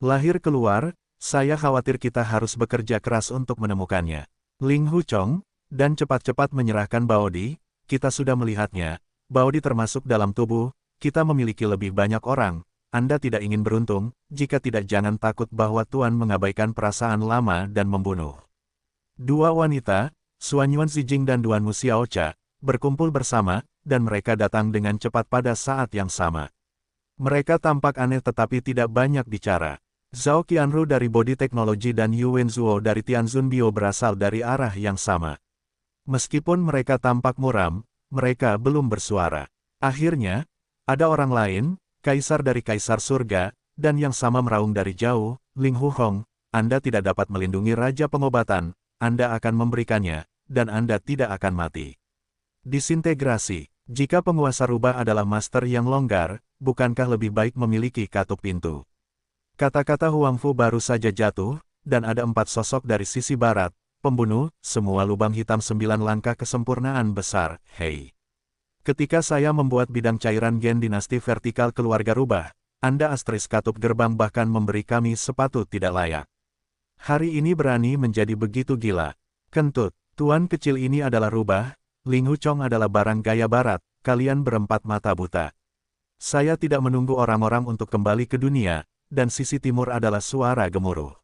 Lahir keluar, saya khawatir kita harus bekerja keras untuk menemukannya. Ling Huchong, dan cepat-cepat menyerahkan Baodi, kita sudah melihatnya, Baodi termasuk dalam tubuh, kita memiliki lebih banyak orang, Anda tidak ingin beruntung, jika tidak jangan takut bahwa Tuan mengabaikan perasaan lama dan membunuh. Dua wanita, Xuan Yuan Zijing dan Duan Mu Xiaocha, berkumpul bersama, dan mereka datang dengan cepat pada saat yang sama. Mereka tampak aneh tetapi tidak banyak bicara. Zhao Qianru dari Body Technology dan Yu Wenzuo dari Tianzun Bio berasal dari arah yang sama. Meskipun mereka tampak muram, mereka belum bersuara. Akhirnya, ada orang lain, kaisar dari kaisar surga, dan yang sama meraung dari jauh, Ling Huhong, Anda tidak dapat melindungi raja pengobatan, Anda akan memberikannya, dan Anda tidak akan mati. Disintegrasi, jika penguasa rubah adalah master yang longgar, bukankah lebih baik memiliki katup pintu? Kata-kata Huangfu baru saja jatuh, dan ada 4 sosok dari sisi barat, pembunuh, semua lubang hitam 9 langkah kesempurnaan besar, hei. Ketika saya membuat bidang cairan gen dinasti vertikal keluarga rubah, Anda astris katup gerbang bahkan memberi kami sepatu tidak layak. Hari ini berani menjadi begitu gila. Kentut, tuan kecil ini adalah rubah, Ling Huchong adalah barang gaya barat, kalian berempat mata buta. Saya tidak menunggu orang-orang untuk kembali ke dunia, dan sisi timur adalah suara gemuruh.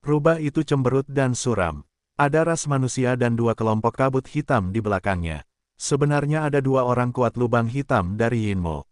Rubah itu cemberut dan suram. Ada ras manusia dan 2 kelompok kabut hitam di belakangnya. Sebenarnya ada 2 orang kuat lubang hitam dari Yinmo.